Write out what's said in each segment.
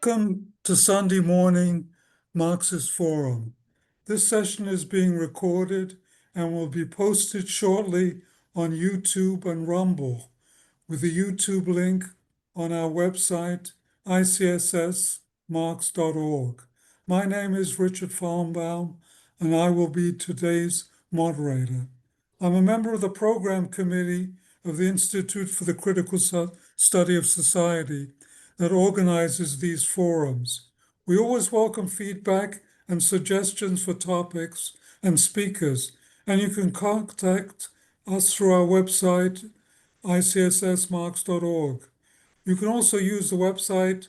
Welcome to Sunday morning Marxist Forum. This session is being recorded and will be posted shortly on YouTube and Rumble with the YouTube link on our website, ICSS.marx.org. My name is Richard Farnbaum, and I will be today's moderator. I'm a member of the program committee of the Institute for the Critical Study of Society that organizes these forums. We always welcome feedback and suggestions for topics and speakers, and you can contact us through our website, ICSSmarx.org. You can also use the website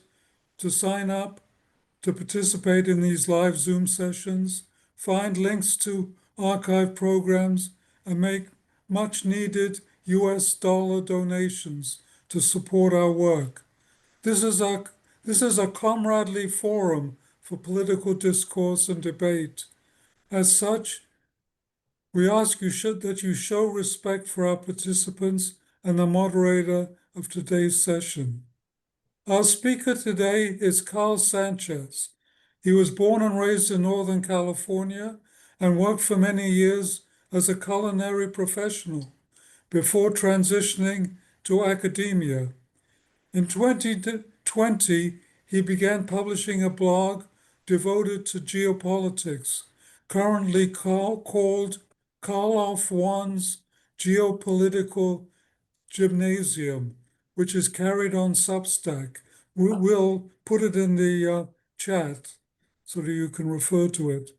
to sign up to participate in these live Zoom sessions, find links to archive programs, and make much needed US dollar donations to support our work. This is a comradely forum for political discourse and debate. As such, we ask you that you show respect for our participants and the moderator of today's session. Our speaker today is Karl Sanchez. He was born and raised in Northern California and worked for many years as a culinary professional before transitioning to academia. In 2020, he began publishing a blog devoted to geopolitics, currently called Karl One's Geopolitical Gymnasium, which is carried on Substack. We'll put it in the chat so that you can refer to it.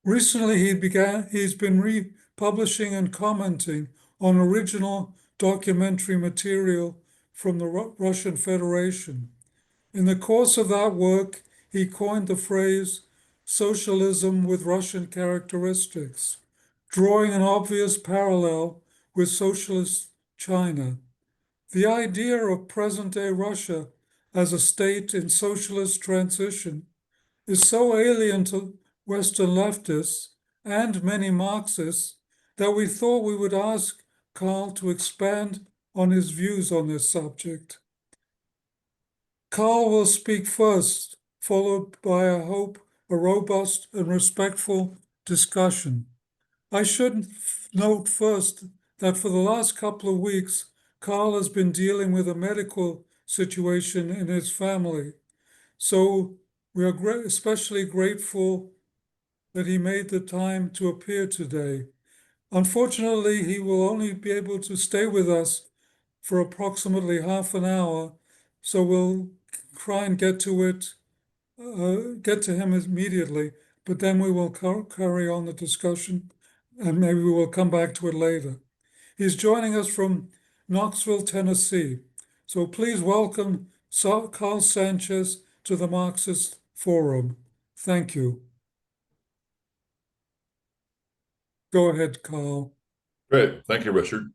Recently, he's been republishing and commenting on original documentary material from the Russian Federation. In the course of that work, he coined the phrase socialism with Russian characteristics, drawing an obvious parallel with socialist China. The idea of present-day Russia as a state in socialist transition is so alien to Western leftists and many Marxists that we thought we would ask Karl to expand on his views on this subject. Karl will speak first, followed by, I hope, a robust and respectful discussion. I should note first that for the last couple of weeks, Karl has been dealing with a medical situation in his family. So we are especially grateful that he made the time to appear today. Unfortunately, he will only be able to stay with us for approximately half an hour, so we'll try and get to him immediately, but then we will carry on the discussion and maybe we will come back to it later. He's joining us from Knoxville, Tennessee. So please welcome Karl Sanchez to the Marxist Forum. Thank you. Go ahead, Karl. Great. Thank you, Richard.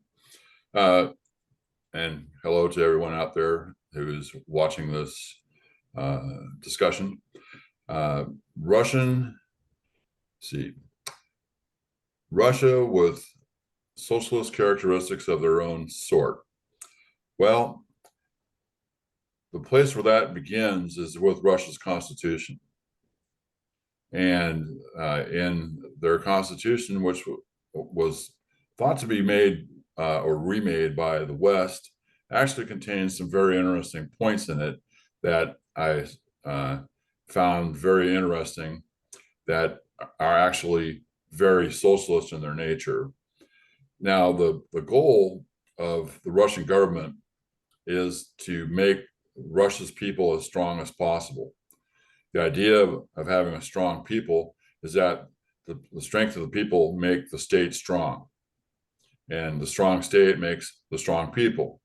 And hello to everyone out there who is watching this discussion. Russia with socialist characteristics of their own sort. Well, the place where that begins is with Russia's constitution. And in their constitution, which was thought to be made or remade by the West, actually contains some very interesting points in it that I found very interesting that are actually very socialist in their nature. Now, the goal of the Russian government is to make Russia's people as strong as possible. The idea of having a strong people is that the strength of the people make the state strong, and the strong state makes the strong people.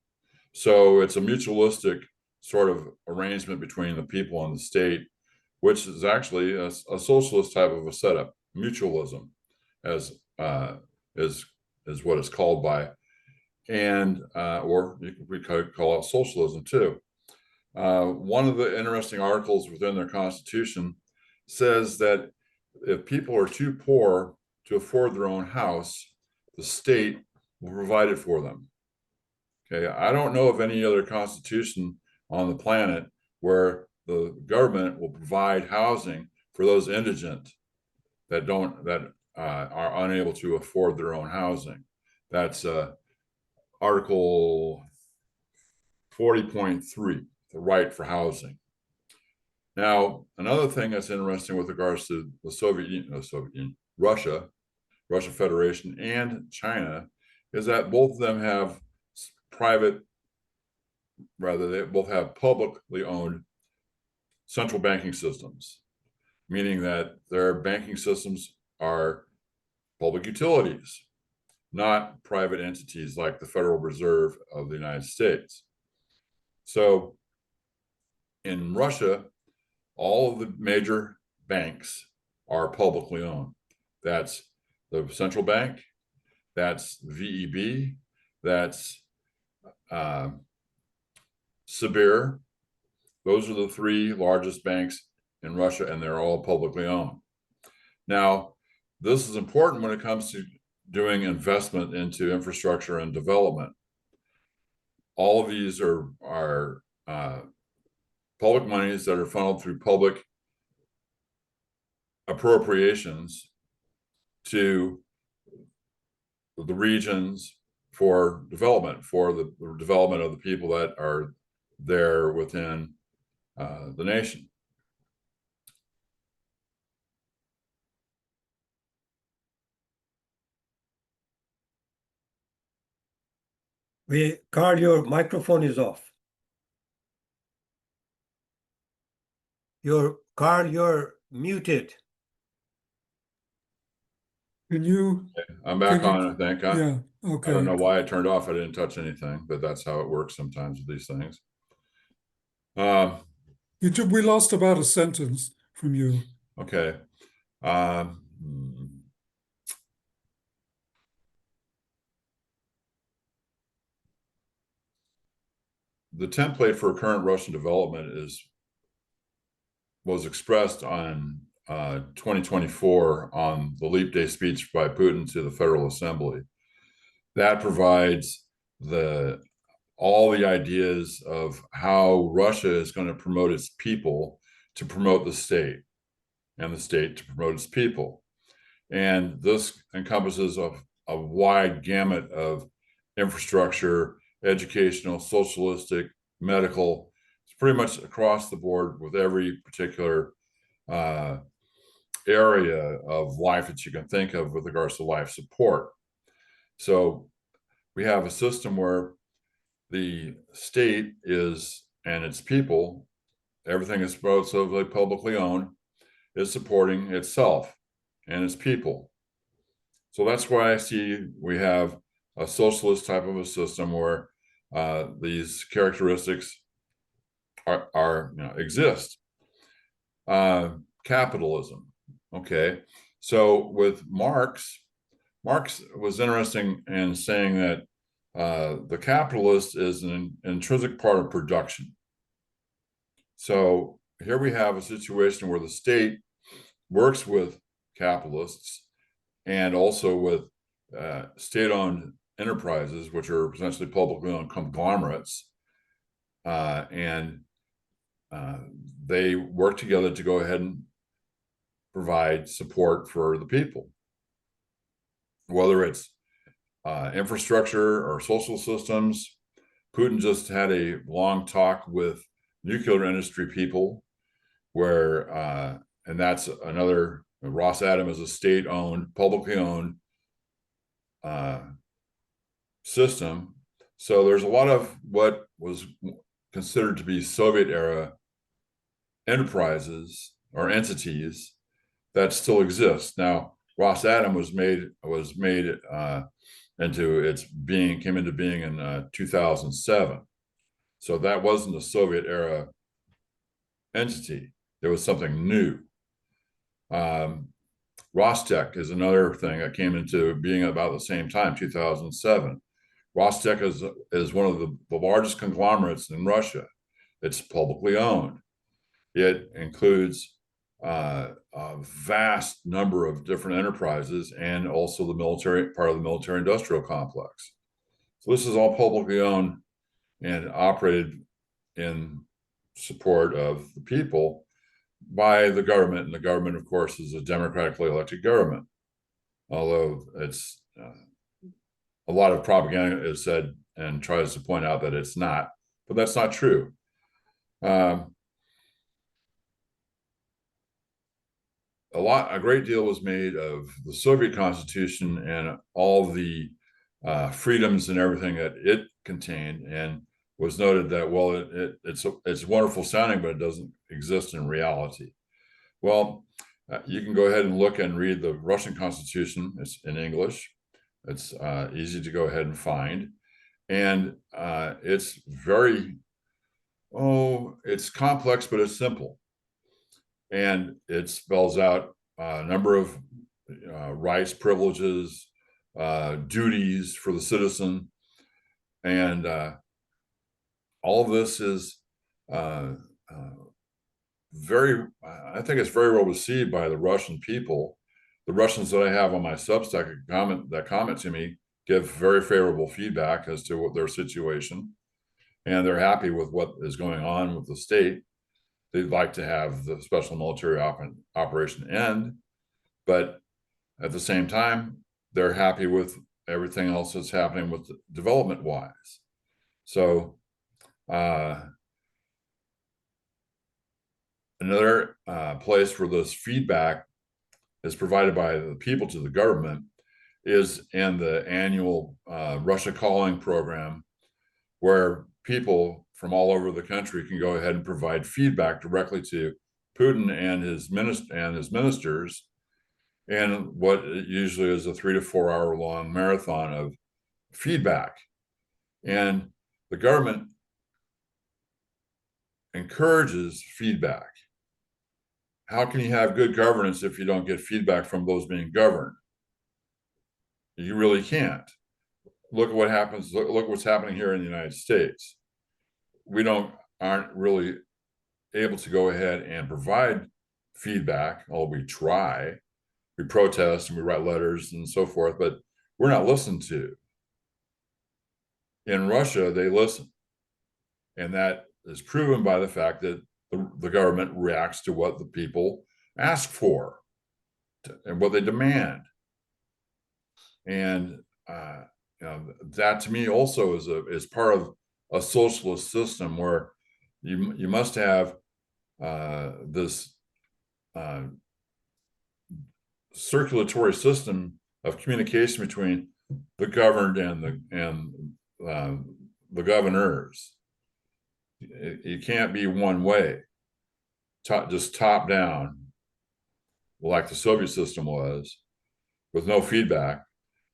So it's a mutualistic sort of arrangement between the people and the state, which is actually a socialist type of a setup. Mutualism, as is what it's called by, and or we could call it socialism too. One of the interesting articles within their constitution says that if people are too poor to afford their own house, the state will provide it for them. Okay, I don't know of any other constitution on the planet where the government will provide housing for those indigent that are unable to afford their own housing. That's Article 40.3, the right for housing. Now, another thing that's interesting with regards to the Soviet Union, Russia Federation, and China is that both of them have they both have publicly owned central banking systems, meaning that their banking systems are public utilities, not private entities like the Federal Reserve of the United States. So in Russia, all of the major banks are publicly owned. That's the central bank, that's VEB, that's Sibir. Those are the three largest banks in Russia, and they're all publicly owned. Now, this is important when it comes to doing investment into infrastructure and development. All of these are public monies that are funneled through public appropriations to the regions for development, for the development of the people that are there within the nation. Karl, your microphone is off. Karl, you're muted. Can you? I'm back Can you- on, I think. Yeah, I okay. don't know why I turned off. I didn't touch anything, but that's how it works sometimes with these things. We lost about a sentence from you. Okay. The template for current Russian development was expressed on 2024 on the Leap Day speech by Putin to the Federal Assembly. That provides all the ideas of how Russia is going to promote its people to promote the state, and the state to promote its people. And this encompasses a wide gamut of infrastructure, educational, socialistic, medical. It's pretty much across the board with every particular area of life that you can think of with regards to life support. So we have a system where the state and its people, everything is relatively publicly owned, is supporting itself and its people. So that's why I see we have a socialist type of a system where these characteristics exist. Capitalism. Okay. So with Marx was interesting in saying that the capitalist is an intrinsic part of production. So here we have a situation where the state works with capitalists and also with state-owned enterprises, which are essentially publicly owned conglomerates, and they work together to go ahead and provide support for the people, whether it's infrastructure or social systems. Putin just had a long talk with nuclear industry people where, and that's another, Rosatom is a state-owned, publicly owned system. So there's a lot of what was considered to be Soviet era enterprises or entities that still exist. Now, Rosatom came into being in 2007. So that wasn't a Soviet era entity. There was something new. Rostec is another thing that came into being about the same time, 2007. Rostec is one of the largest conglomerates in Russia. It's publicly owned. It includes a vast number of different enterprises and also the military, part of the military industrial complex. So this is all publicly owned and operated in support of the people by the government. And the government, of course, is a democratically elected government, although it's a lot of propaganda is said and tries to point out that it's not, but that's not true. A great deal was made of the Soviet Constitution and all the freedoms and everything that it contained, and was noted that, well, it's wonderful sounding, but it doesn't exist in reality. Well, you can go ahead and look and read the Russian Constitution. It's in English. It's easy to go ahead and find, and it's it's complex, but it's simple. And it spells out a number of rights, privileges, duties for the citizen. And all of this is I think it's very well received by the Russian people. The Russians that I have on my Substack that comment to me give very favorable feedback as to what their situation, and they're happy with what is going on with the state. They'd like to have the special military operation end, but at the same time, they're happy with everything else that's happening with development-wise. So another place where this feedback is provided by the people to the government is in the annual Russia Calling program, where people from all over the country can go ahead and provide feedback directly to Putin and his ministers, and what usually is a 3 to 4 hour long marathon of feedback. And the government encourages feedback. How can you have good governance if you don't get feedback from those being governed? You really can't. Look at what happens. Look what's happening here in the United States. We aren't really able to go ahead and provide feedback, although we try. We protest and we write letters and so forth, but we're not listened to. In Russia, they listen. And that is proven by the fact that the government reacts to what the people ask for and what they demand. And that to me also is part of a socialist system where you must have this circulatory system of communication between the governed and the governors. It can't be one way, just top down, like the Soviet system was, with no feedback.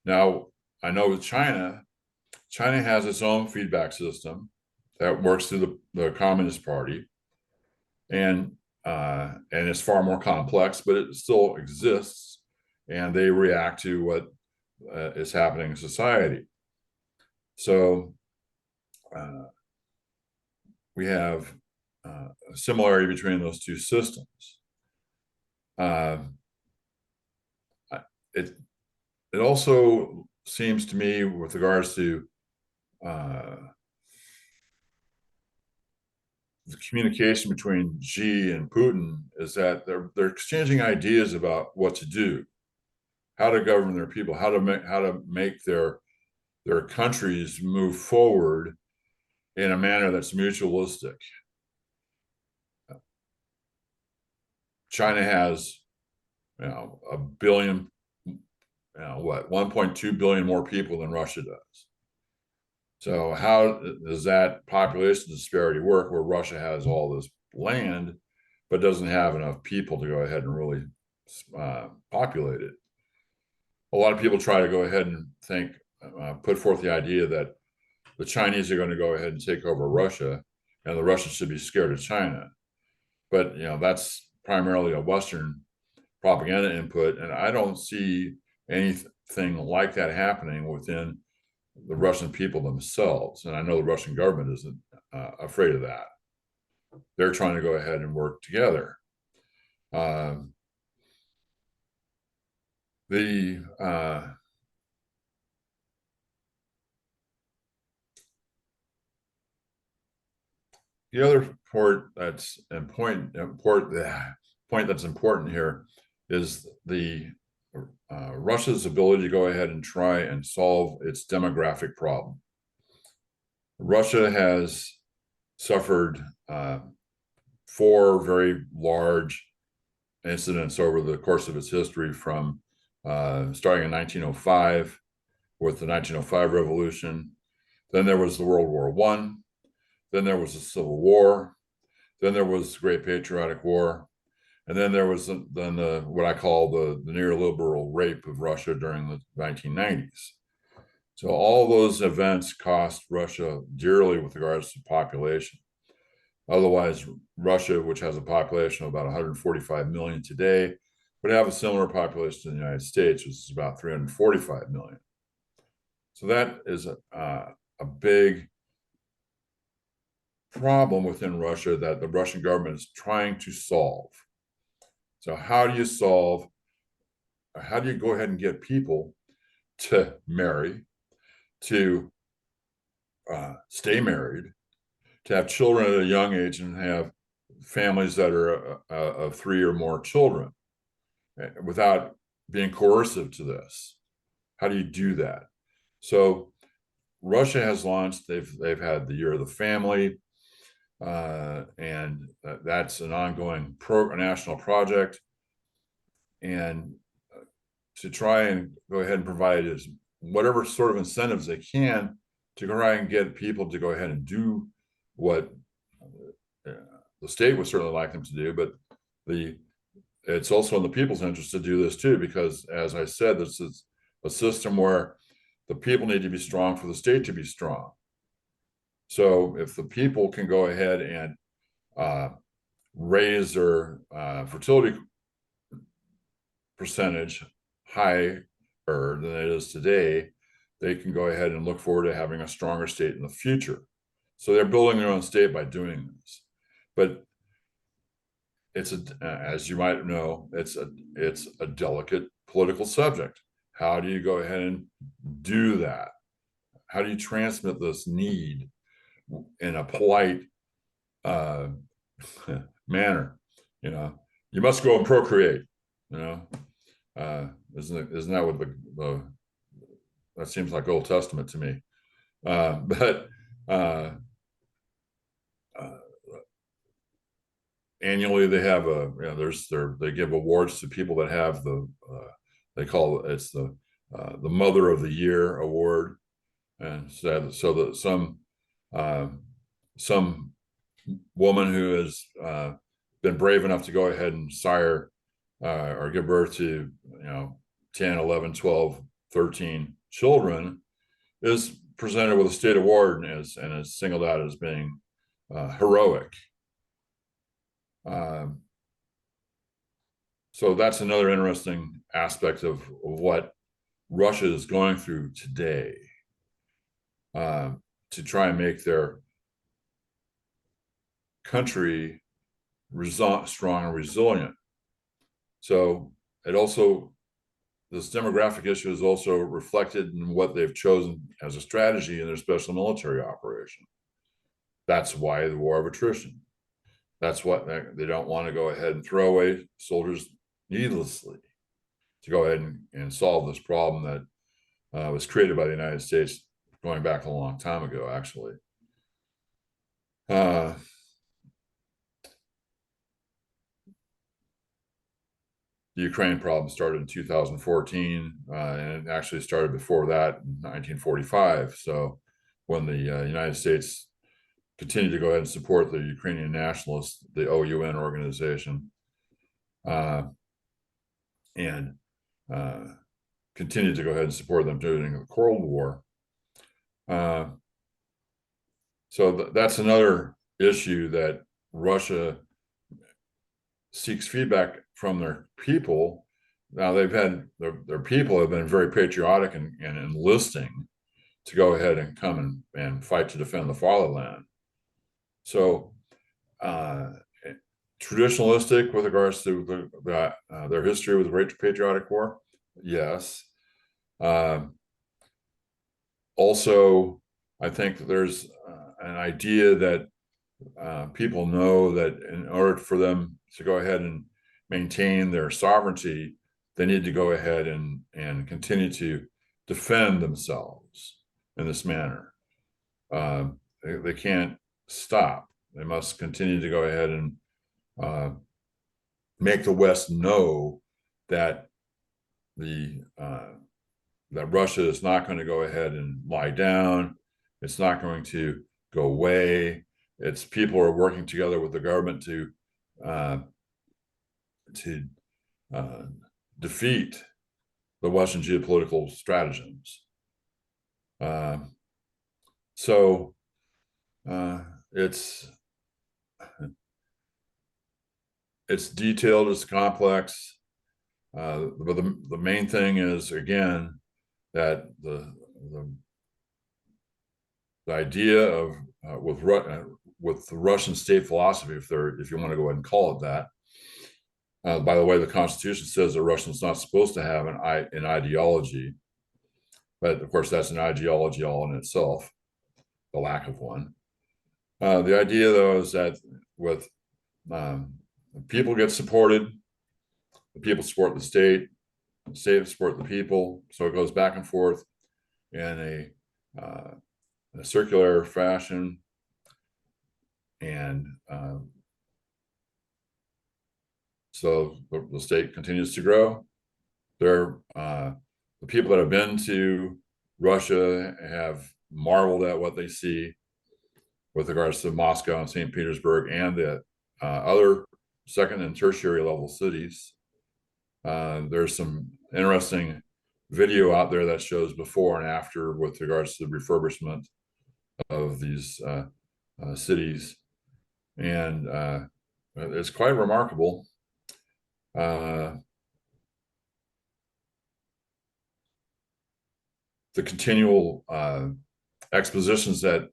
Now, I know with China has its own feedback system that works through the Communist Party, and it's far more complex, but it still exists, and they react to what is happening in society. So we have a similarity between those two systems. It also seems to me, with regards to the communication between Xi and Putin, is that they're exchanging ideas about what to do, how to govern their people, how to make their countries move forward in a manner that's mutualistic. China has, a billion, 1.2 billion more people than Russia does. So how does that population disparity work, where Russia has all this land, but doesn't have enough people to go ahead and really populate it? A lot of people try to go ahead and put forth the idea that the Chinese are going to go ahead and take over Russia, and the Russians should be scared of China. But that's primarily a Western propaganda input, and I don't see anything like that happening within the Russian people themselves. And I know the Russian government isn't afraid of that. They're trying to go ahead and work together. the other point that's important here is the Russia's ability to go ahead and try and solve its demographic problem. Russia has suffered 4 very large incidents over the course of its history, from starting in 1905 with the 1905 revolution. Then there was the World War I. Then there was the Civil War. Then there was the Great Patriotic War. And then there was what I call the neoliberal rape of Russia during the 1990s. So all those events cost Russia dearly with regards to population. Otherwise, Russia, which has a population of about 145 million today, would have a similar population to the United States, which is about 345 million. So that is a big problem within Russia that the Russian government is trying to solve. So how do you go ahead and get people to marry, to stay married, to have children at a young age, and have families that are of 3 or more children without being coercive to this? How do you do that? So Russia has launched, they've had the Year of the Family, and that's an ongoing national project, and to try and go ahead and provide whatever sort of incentives they can to try and get people to go ahead and do what the state would certainly like them to do, but it's also in the people's interest to do this too, because as I said, this is a system where the people need to be strong for the state to be strong. So if the people can go ahead and raise their fertility percentage higher than it is today, they can go ahead and look forward to having a stronger state in the future. So they're building their own state by doing this. But it's as you might know, it's a delicate political subject. How do you go ahead and do that? How do you transmit this need in a polite manner? You must go and procreate. Isn't that what that seems like Old Testament to me? But annually they have they give awards to people that have they call it's the Mother of the Year award, and so that some woman who has been brave enough to go ahead and sire or give birth to 10, 11, 12, 13 children is presented with a state award and is singled out as being heroic. So that's another interesting aspect of what Russia is going through today, to try and make their country strong and resilient. So this demographic issue is also reflected in what they've chosen as a strategy in their special military operation. That's why the war of attrition. That's what they don't want to go ahead and throw away soldiers needlessly, to go ahead and solve this problem that was created by the United States going back a long time ago, actually. The Ukraine problem started in 2014, and it actually started before that in 1945. So when the United States continued to go ahead and support the Ukrainian nationalists, the OUN organization, and continued to go ahead and support them during the Cold War. So that's another issue that Russia seeks feedback from their people. Now they've had their people have been very patriotic and enlisting to go ahead and come and fight to defend the fatherland. So traditionalistic with regards to their history with the Great Patriotic War, yes. Also, I think that there's an idea that people know that in order for them to go ahead and maintain their sovereignty, they need to go ahead and continue to defend themselves in this manner. They can't stop. They must continue to go ahead and make the West know that that Russia is not going to go ahead and lie down. It's not going to go away. It's people are working together with the government to defeat the Western geopolitical stratagems. So it's detailed, it's complex, but the main thing is, again, that the idea of with the Russian state philosophy, if you want to go ahead and call it that. By the way, the Constitution says that Russia's not supposed to have an ideology, but of course that's an ideology all in itself, the lack of one. The idea, though, is that with people get supported, the people support the state support the people, so it goes back and forth in a circular fashion, and so the state continues to grow. The people that have been to Russia have marveled at what they see with regards to Moscow and St. Petersburg and the other second and tertiary level cities. There's some interesting video out there that shows before and after with regards to the refurbishment of these cities, and it's quite remarkable. The continual expositions that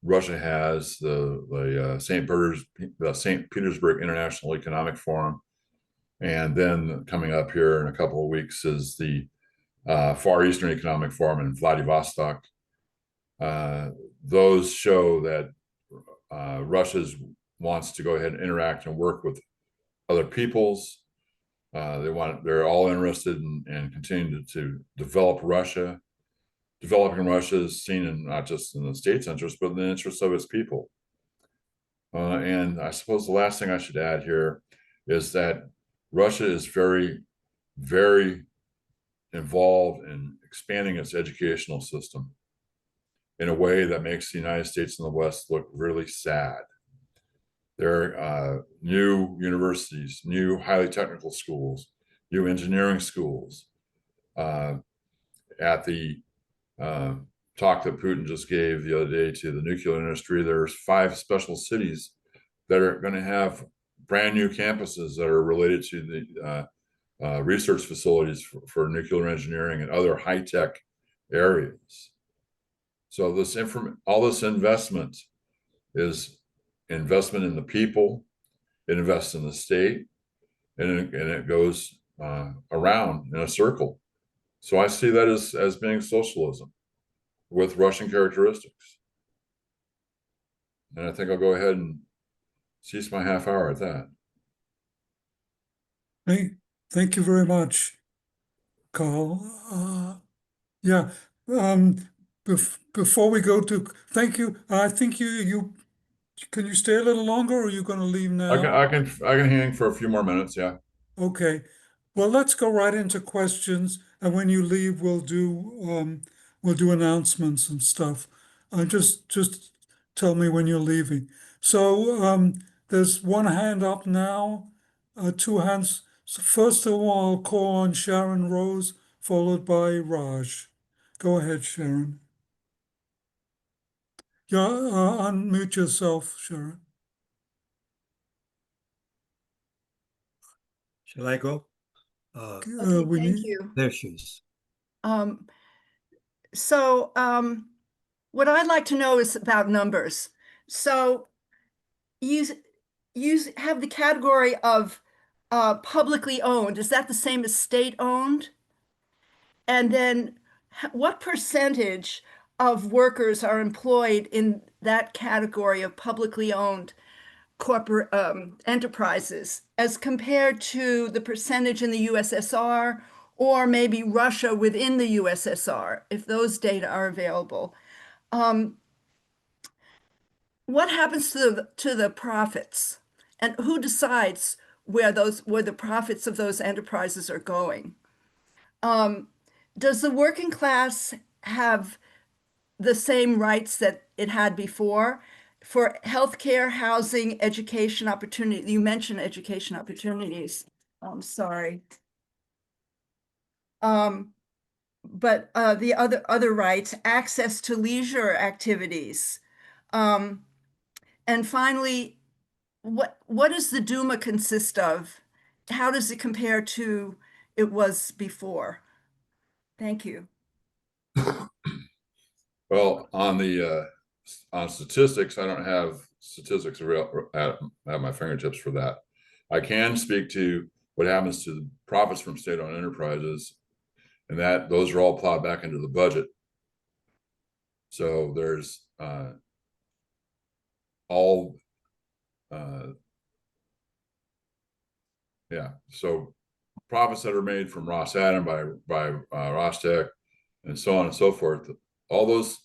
Russia has, the St. Petersburg International Economic Forum, and then coming up here in a couple of weeks is the Far Eastern Economic Forum in Vladivostok. Those show that Russia wants to go ahead and interact and work with other peoples. They're all interested in continuing to develop Russia. Developing Russia is seen in not just in the state's interest, but in the interest of its people. And I suppose the last thing I should add here is that Russia is very, very involved in expanding its educational system in a way that makes the United States and the West look really sad. There are new universities, new highly technical schools, new engineering schools. At the talk that Putin just gave the other day to the nuclear industry, there's 5 special cities that are going to have brand new campuses that are related to the research facilities for nuclear engineering and other high-tech areas. So all this investment is investment in the people, it invests in the state, and it goes around in a circle. So I see that as being socialism with Russian characteristics. And I think I'll go ahead and cease my half hour at that. Thank you very much, Karl. Yeah. Before we go to, thank you. I think you can you stay a little longer, or are you going to leave now? I can hang for a few more minutes. Yeah. Okay. Well, let's go right into questions, and when you leave, we'll do announcements and stuff. Just tell me when you're leaving. So there's one hand up now, 2 hands. So first of all, I'll call on Sharon Rose, followed by Raj. Go ahead, Sharon. Yeah, unmute yourself, Sharon. Shall I go? Okay, thank you. There she is. What I'd like to know is about numbers. So you have the category of publicly owned. Is that the same as state owned? And then what percentage of workers are employed in that category of publicly owned corporate enterprises as compared to the percentage in the USSR or maybe Russia within the USSR, if those data are available. What happens to the profits, and who decides where the profits of those enterprises are going? Does the working class have the same rights that it had before for healthcare, housing, education opportunity? You mentioned education opportunities. I'm sorry. But the other rights, access to leisure activities. And finally, what does the Duma consist of? How does it compare to it was before? Thank you. Well, on statistics, I don't have statistics at my fingertips for that. I can speak to what happens to the profits from state-owned enterprises, and that those are all plowed back into the budget. So there's so profits that are made from Rosatom by Rostec and so on and so forth, all those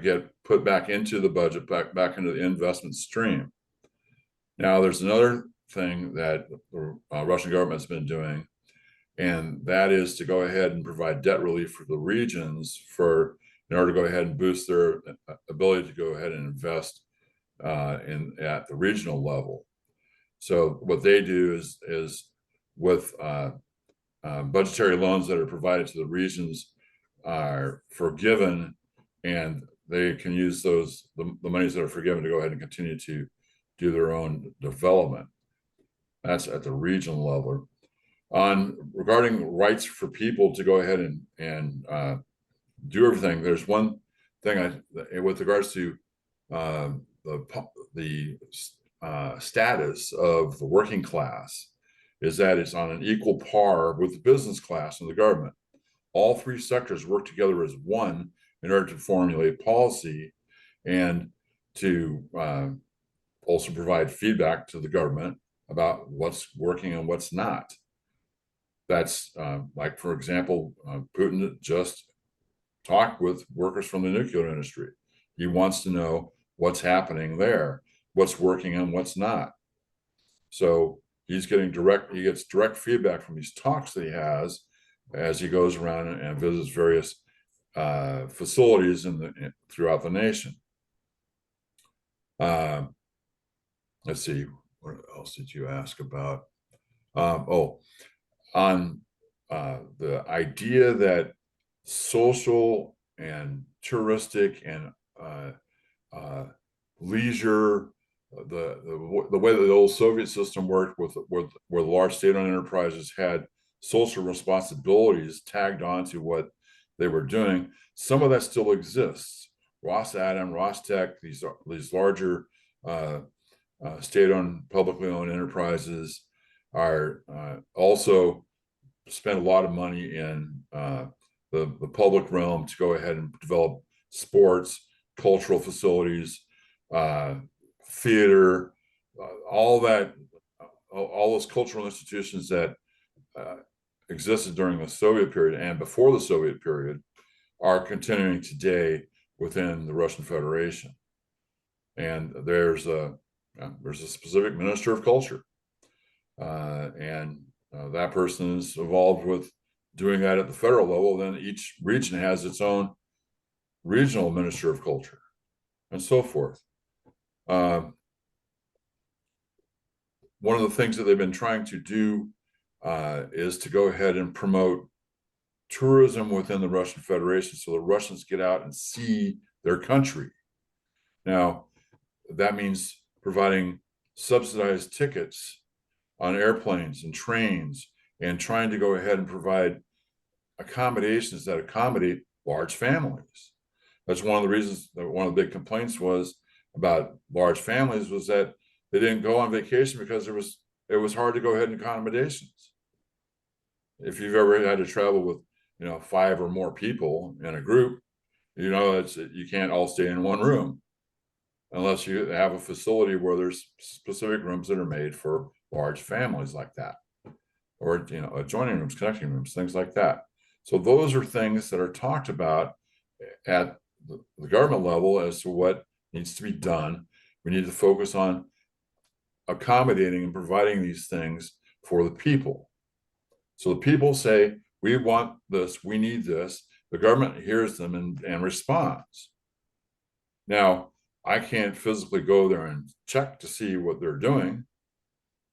get put back into the budget, back into the investment stream. Now, there's another thing that the Russian government's been doing, and that is to go ahead and provide debt relief for the regions in order to go ahead and boost their ability to go ahead and invest at the regional level. So what they do is with budgetary loans that are provided to the regions are forgiven, and they can use the monies that are forgiven to go ahead and continue to do their own development. That's at the regional level. Regarding rights for people to go ahead and do everything, there's one thing with regards to the status of the working class is that it's on an equal par with the business class and the government. All three sectors work together as one in order to formulate policy and to also provide feedback to the government about what's working and what's not. That's like, for example, Putin just talked with workers from the nuclear industry. He wants to know what's happening there, what's working and what's not. So he gets direct feedback from these talks that he has as he goes around and visits various facilities throughout the nation. Let's see, what else did you ask about? On the idea that social and touristic and leisure, the way that the old Soviet system worked where large state-owned enterprises had social responsibilities tagged onto what they were doing, some of that still exists. Rosatom, Rostec, these larger state-owned, publicly owned enterprises are also spend a lot of money in the public realm to go ahead and develop sports, cultural facilities, theater, all those cultural institutions that existed during the Soviet period and before the Soviet period are continuing today within the Russian Federation. And there's a specific minister of culture, and that person is involved with doing that at the federal level. Then each region has its own regional minister of culture, and so forth. One of the things that they've been trying to do is to go ahead and promote tourism within the Russian Federation so the Russians get out and see their country. Now, that means providing subsidized tickets on airplanes and trains and trying to go ahead and provide accommodations that accommodate large families. That's one of the reasons that one of the big complaints was about large families was that they didn't go on vacation because it was hard to go ahead and accommodations. If you've ever had to travel with 5 or more people in a group, you can't all stay in one room. unless you have a facility where there's specific rooms that are made for large families like that, or adjoining rooms, connecting rooms, things like that. So those are things that are talked about at the government level as to what needs to be done. We need to focus on accommodating and providing these things for the people. So the people say, we want this, we need this. The government hears them and responds. Now, I can't physically go there and check to see what they're doing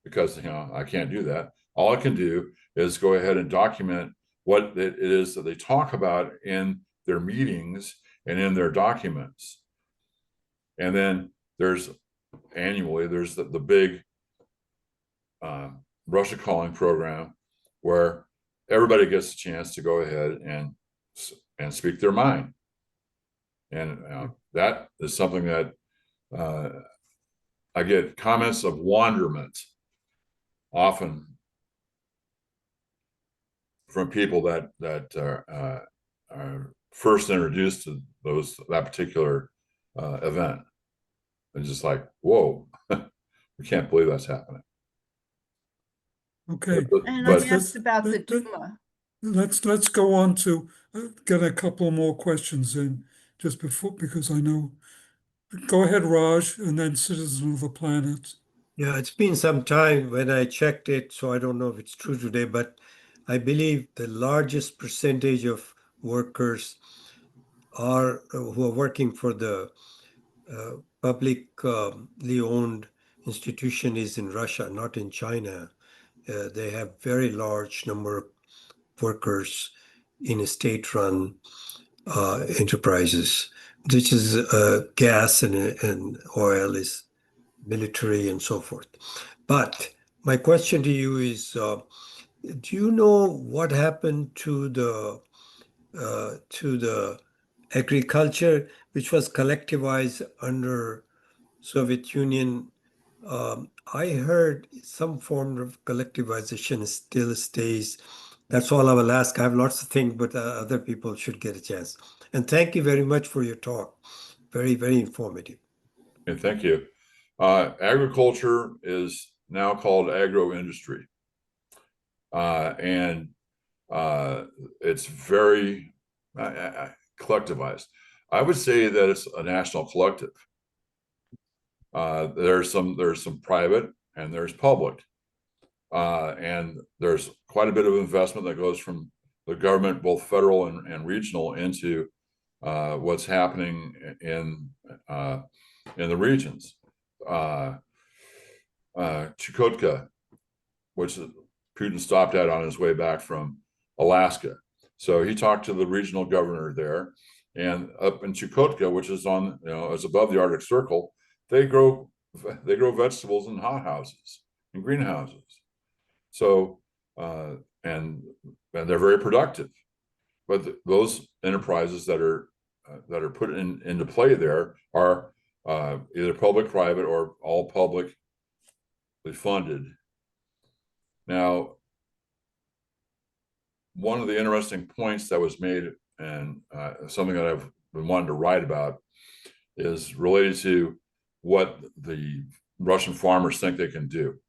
because I can't do that. All I can do is go ahead and document what it is that they talk about in their meetings and in their documents. And then there's annually, there's the big Russia calling program where everybody gets a chance to go ahead and speak their mind. And that is something that I get comments of wonderment often from people that are first introduced to that particular event. And just like, whoa, we can't believe that's happening. Okay. And But- I asked about the Duma. Let's go on to get a couple more questions in just before, because I know. Go ahead, Raj, and then Citizen of the Planet. Yeah, it's been some time when I checked it, so I don't know if it's true today, but I believe the largest percentage of workers who are working for the publicly owned institution is in Russia, not in China. They have very large number of workers in state-run enterprises, which is gas and oil is military and so forth. But my question to you is, do you know what happened to the agriculture which was collectivized under Soviet Union? I heard some form of collectivization still stays. That's all I will ask. I have lots to think, but other people should get a chance. And thank you very much for your talk. Very, very informative. Okay, thank you. Agriculture is now called agro-industry. And it's very collectivized. I would say that it's a national collective. There's some private and there's public. And there's quite a bit of investment that goes from the government, both federal and regional, into what's happening in the regions. Chukotka, which Putin stopped at on his way back from Alaska. So he talked to the regional governor there, and up in Chukotka, which is on, is above the Arctic Circle, they grow vegetables in hothouses, in greenhouses. So and they're very productive. But those enterprises that are put into play there are either public, private, or all publicly funded. Now, one of the interesting points that was made, and something that I've been wanting to write about, is related to what the Russian farmers think they can do.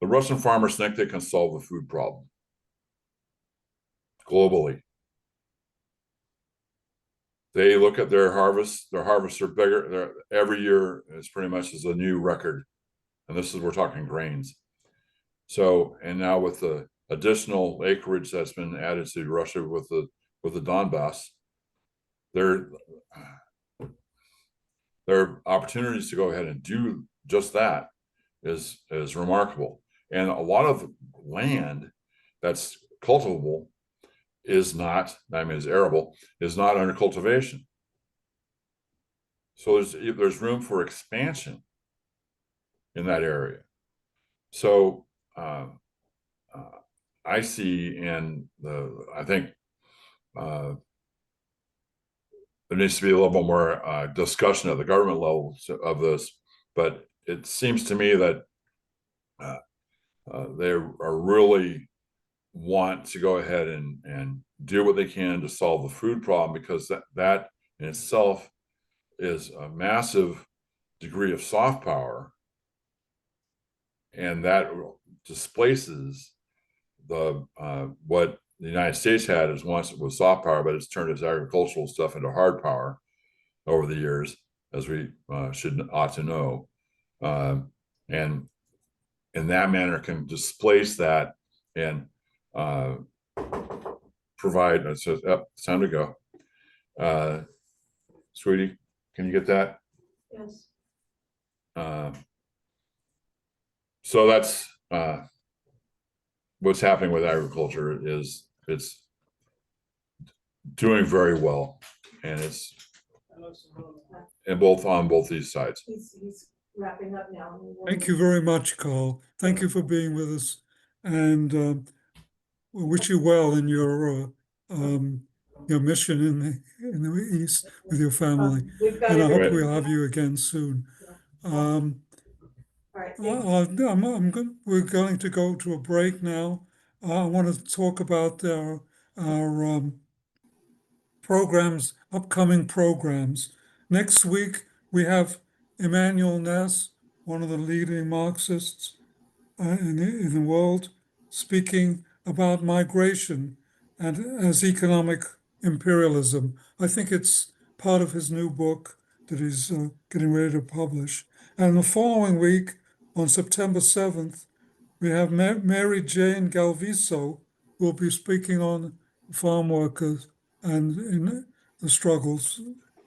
The Russian farmers think they can solve the food problem globally. They look at their harvests. Their harvests are bigger. Every year is pretty much is a new record. And this is, we're talking grains. So, and now with the additional acreage that's been added to Russia with the Donbass, there are opportunities to go ahead and do just that is remarkable. And a lot of land that's cultivable is not, is arable, is not under cultivation. So there's room for expansion in that area. So I see I think there needs to be a little bit more discussion at the government level of this, but it seems to me that they are really want to go ahead and do what they can to solve the food problem, because that in itself is a massive degree of soft power, and that displaces the what the United States had as once it was soft power, but it's turned its agricultural stuff into hard power over the years, as we ought to know, and in that manner can displace that and provide. It says, oh, it's time to go. Sweetie, can you get that? Yes. So that's what's happening with agriculture. Is it's doing very well, and it's on both these sides. He's wrapping up now. Thank you very much, Carl. Thank you for being with us, and we wish you well in your mission in the East with your family. We've got And I hope everything. we'll have you again soon. All right. Thanks. We're going to go to a break now. I want to talk about our programs, upcoming programs. Next week, we have Emmanuel Ness, one of the leading Marxists in the world, speaking about migration and as economic imperialism. I think it's part of his new book that he's getting ready to publish. And the following week, on September 7th, we have Mary Jane Galviso, who will be speaking on farm workers and in the struggles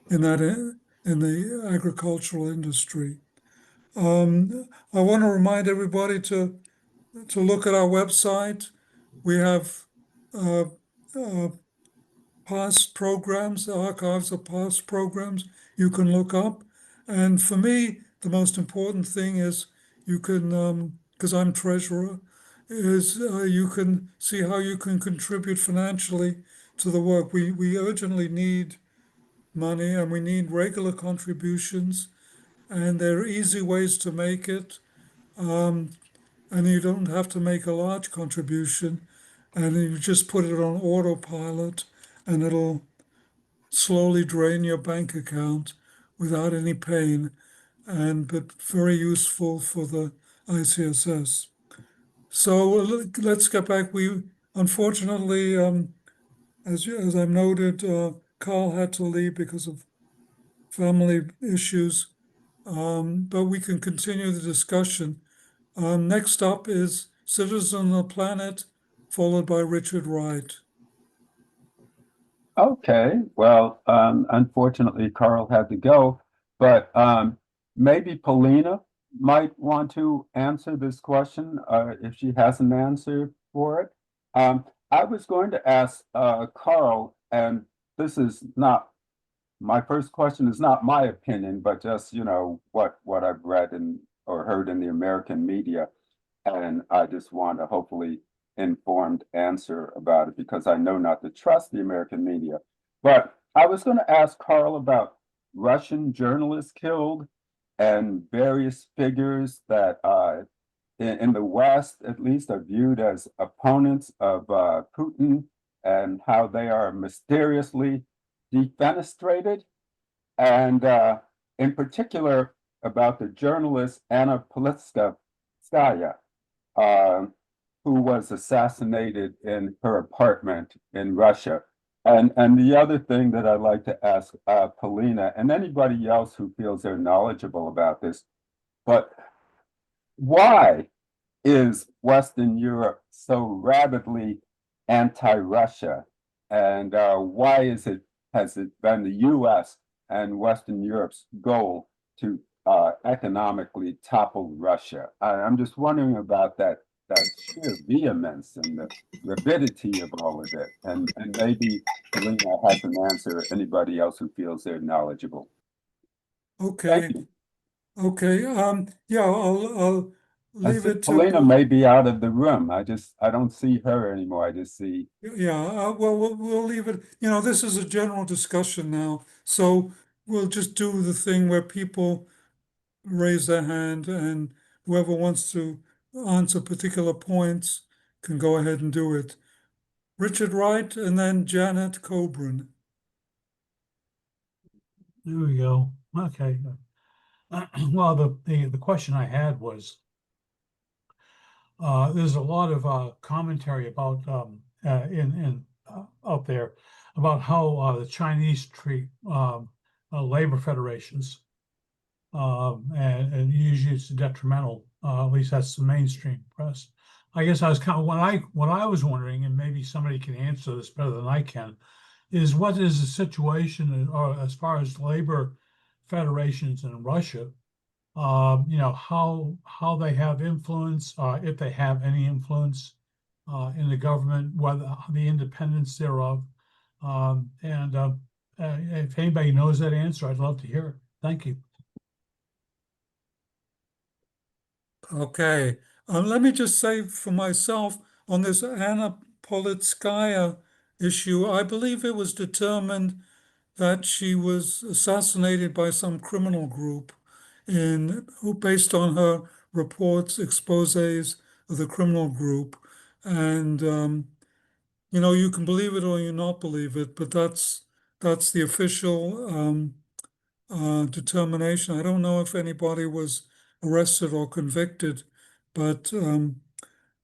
in the agricultural industry. I want to remind everybody to look at our website. We have past programs, archives of past programs you can look up. And for me, the most important thing is you can, because I'm treasurer, is you can see how you can contribute financially to the work. We urgently need money, and we need regular contributions, and there are easy ways to make it. And you don't have to make a large contribution, and you just put it on autopilot, and it'll slowly drain your bank account without any pain, but very useful for the ICSS. So let's get back. We unfortunately, as I noted, Carl had to leave because of family issues, but we can continue the discussion. Next up is Citizen of the Planet, followed by Richard Wright. Okay, well, unfortunately, Carl had to go, but maybe Paulina might want to answer this question if she has an answer for it. I was going to ask Carl, and this is not my first question, is not my opinion, but just what I've read or heard in the American media, and I just want a hopefully informed answer about it because I know not to trust the American media. But I was going to ask Carl about Russian journalists killed and various figures that in the West, at least, are viewed as opponents of Putin and how they are mysteriously defenestrated. And in particular, about the journalist Anna Politkovskaya, who was assassinated in her apartment in Russia. And the other thing that I'd like to ask Paulina and anybody else who feels they're knowledgeable about this, but why is Western Europe so rabidly anti-Russia? And why has it been the US and Western Europe's goal to economically topple Russia? I'm just wondering about that sheer vehemence and the rapidity of all of it. And maybe Paulina has an answer, anybody else who feels they're knowledgeable. Okay. Okay. Yeah, I'll leave it to Paulina may be out of the room. I don't see her anymore. I just see. Yeah, well, we'll leave it. This is a general discussion now, so we'll just do the thing where people raise their hand, and whoever wants to answer particular points can go ahead and do it. Richard Wright, and then Janet Coburn. There we go. Okay. Well, the question I had was, there's a lot of commentary about in out there about how the Chinese treat labor federations, and usually it's detrimental. At least that's the mainstream press. I guess I was kind of what I was wondering, and maybe somebody can answer this better than I can, is what is the situation as far as labor federations in Russia? How they have influence, if they have any influence in the government, whether the independence thereof. And if anybody knows that answer, I'd love to hear it. Thank you. Okay, let me just say for myself on this Anna Politskaya issue, I believe it was determined that she was assassinated by some criminal group who based on her reports, exposés of the criminal group. And you can believe it or you not believe it, but that's the official determination. I don't know if anybody was arrested or convicted, but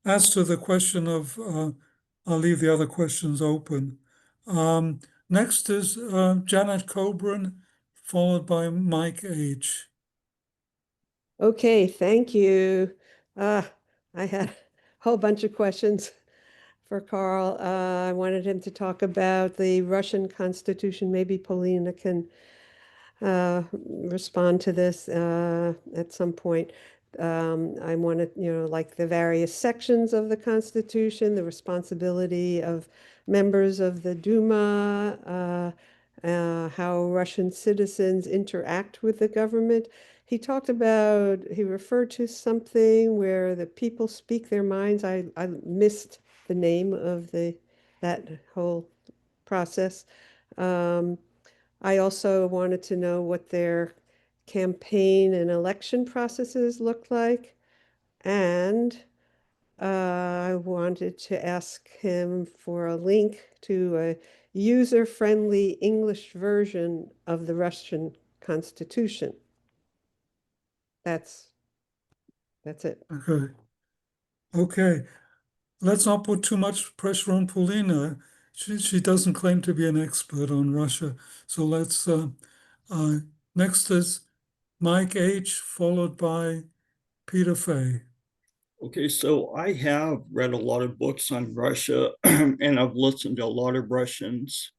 as to the question of, I'll leave the other questions open. Next is Janet Coburn, followed by Mike H. Okay, thank you. I had a whole bunch of questions for Karl. I wanted him to talk about the Russian Constitution. Maybe Polina can respond to this at some point. I wanted, like the various sections of the Constitution, the responsibility of members of the Duma, how Russian citizens interact with the government. He referred to something where the people speak their minds. I missed the name of that whole process. I also wanted to know what their campaign and election processes looked like. And I wanted to ask him for a link to a user-friendly English version of the Russian Constitution. That's it. Okay. Let's not put too much pressure on Paulina. She doesn't claim to be an expert on Russia. So let's, next is Mike H., followed by Peter Fay. Okay, so I have read a lot of books on Russia and I've listened to a lot of Russians.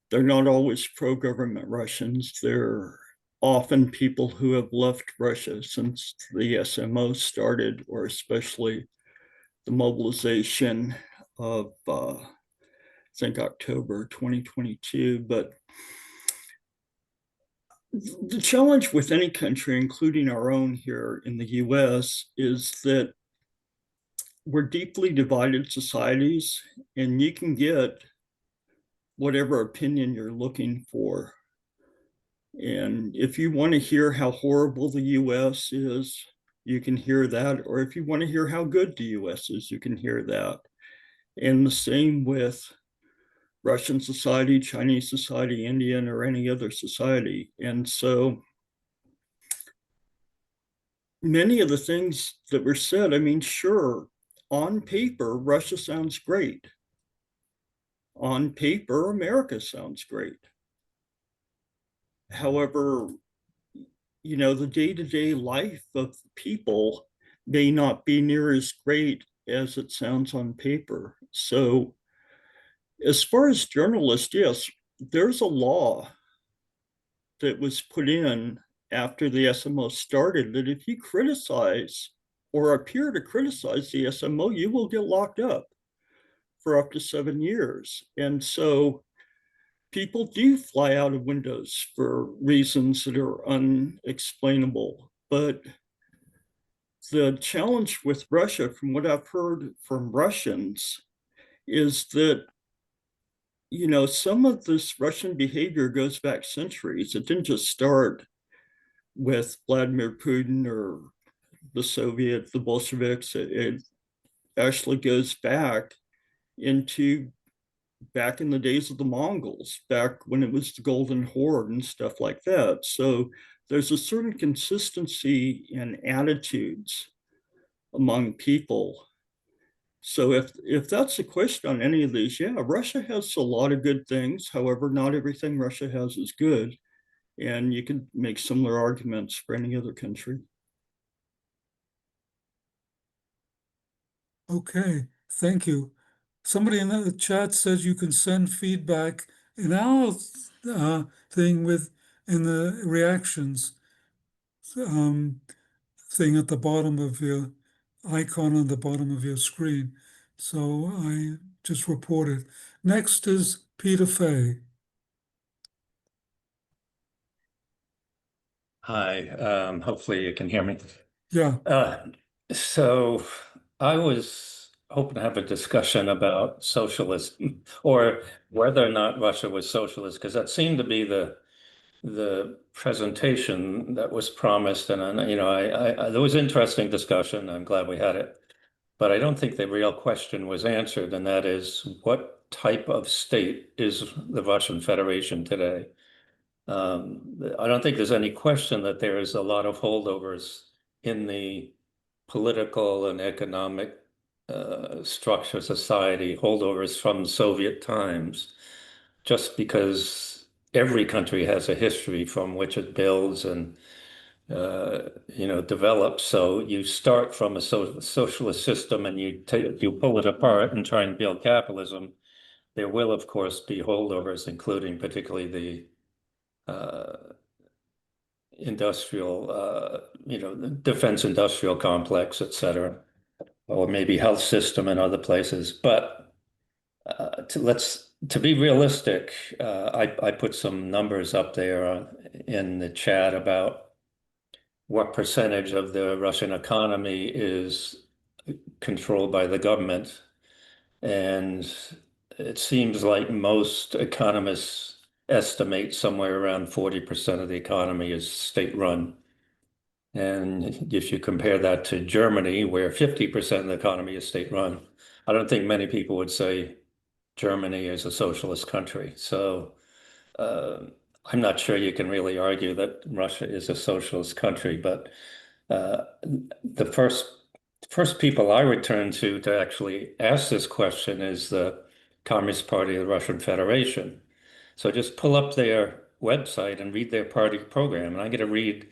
They're not always pro-government Russians. They're often people who have left Russia since the SMO started, or especially the mobilization of, I think, October 2022. But the challenge with any country, including our own here in the US, is that we're deeply divided societies, and you can get whatever opinion you're looking for. And if you want to hear how horrible the US is, you can hear that. Or if you want to hear how good the US is, you can hear that. And the same with Russian society, Chinese society, Indian, or any other society. And so many of the things that were said, I mean, sure, on paper, Russia sounds great. On paper, America sounds great. However, the day-to-day life of people may not be near as great as it sounds on paper. So as far as journalists, yes, there's a law that was put in after the SMO started that if you criticize or appear to criticize the SMO, you will get locked up for up to 7 years. And so people do fly out of windows for reasons that are unexplainable. But the challenge with Russia, from what I've heard from Russians, is that some of this Russian behavior goes back centuries. It didn't just start with Vladimir Putin or the Bolsheviks. It actually goes back in the days of the Mongols, back when it was the Golden Horde and stuff like that. So there's a certain consistency in attitudes among people. So if that's the question on any of these, yeah, Russia has a lot of good things. However, not everything Russia has is good. And you can make similar arguments for any other country. Okay, thank you. Somebody in the chat says you can send feedback in our thing in the reactions thing at the bottom of your icon on the bottom of your screen. So I just reported. Next is Peter Fay. Hi, hopefully you can hear me. Yeah. So I was hoping to have a discussion about socialism or whether or not Russia was socialist, because that seemed to be the presentation that was promised. And there was interesting discussion. I'm glad we had it, but I don't think the real question was answered, and that is, what type of state is the Russian Federation today? I don't think there's any question that there is a lot of holdovers in the political and economic structure of society, holdovers from Soviet times, just because every country has a history from which it builds and develops. So you start from a socialist system and you pull it apart and try and build capitalism. There will, of course, be holdovers, including particularly the industrial, defense industrial complex, et cetera, or maybe health system and other places. But to be realistic, I put some numbers up there in the chat about what percentage of the Russian economy is controlled by the government. And it seems like most economists estimate somewhere around 40% of the economy is state-run. And if you compare that to Germany, where 50% of the economy is state-run, I don't think many people would say Germany is a socialist country. So I'm not sure you can really argue that Russia is a socialist country, but the first people I would turn to actually ask this question is the Communist Party of the Russian Federation. So just pull up their website and read their party program. And I'm going to read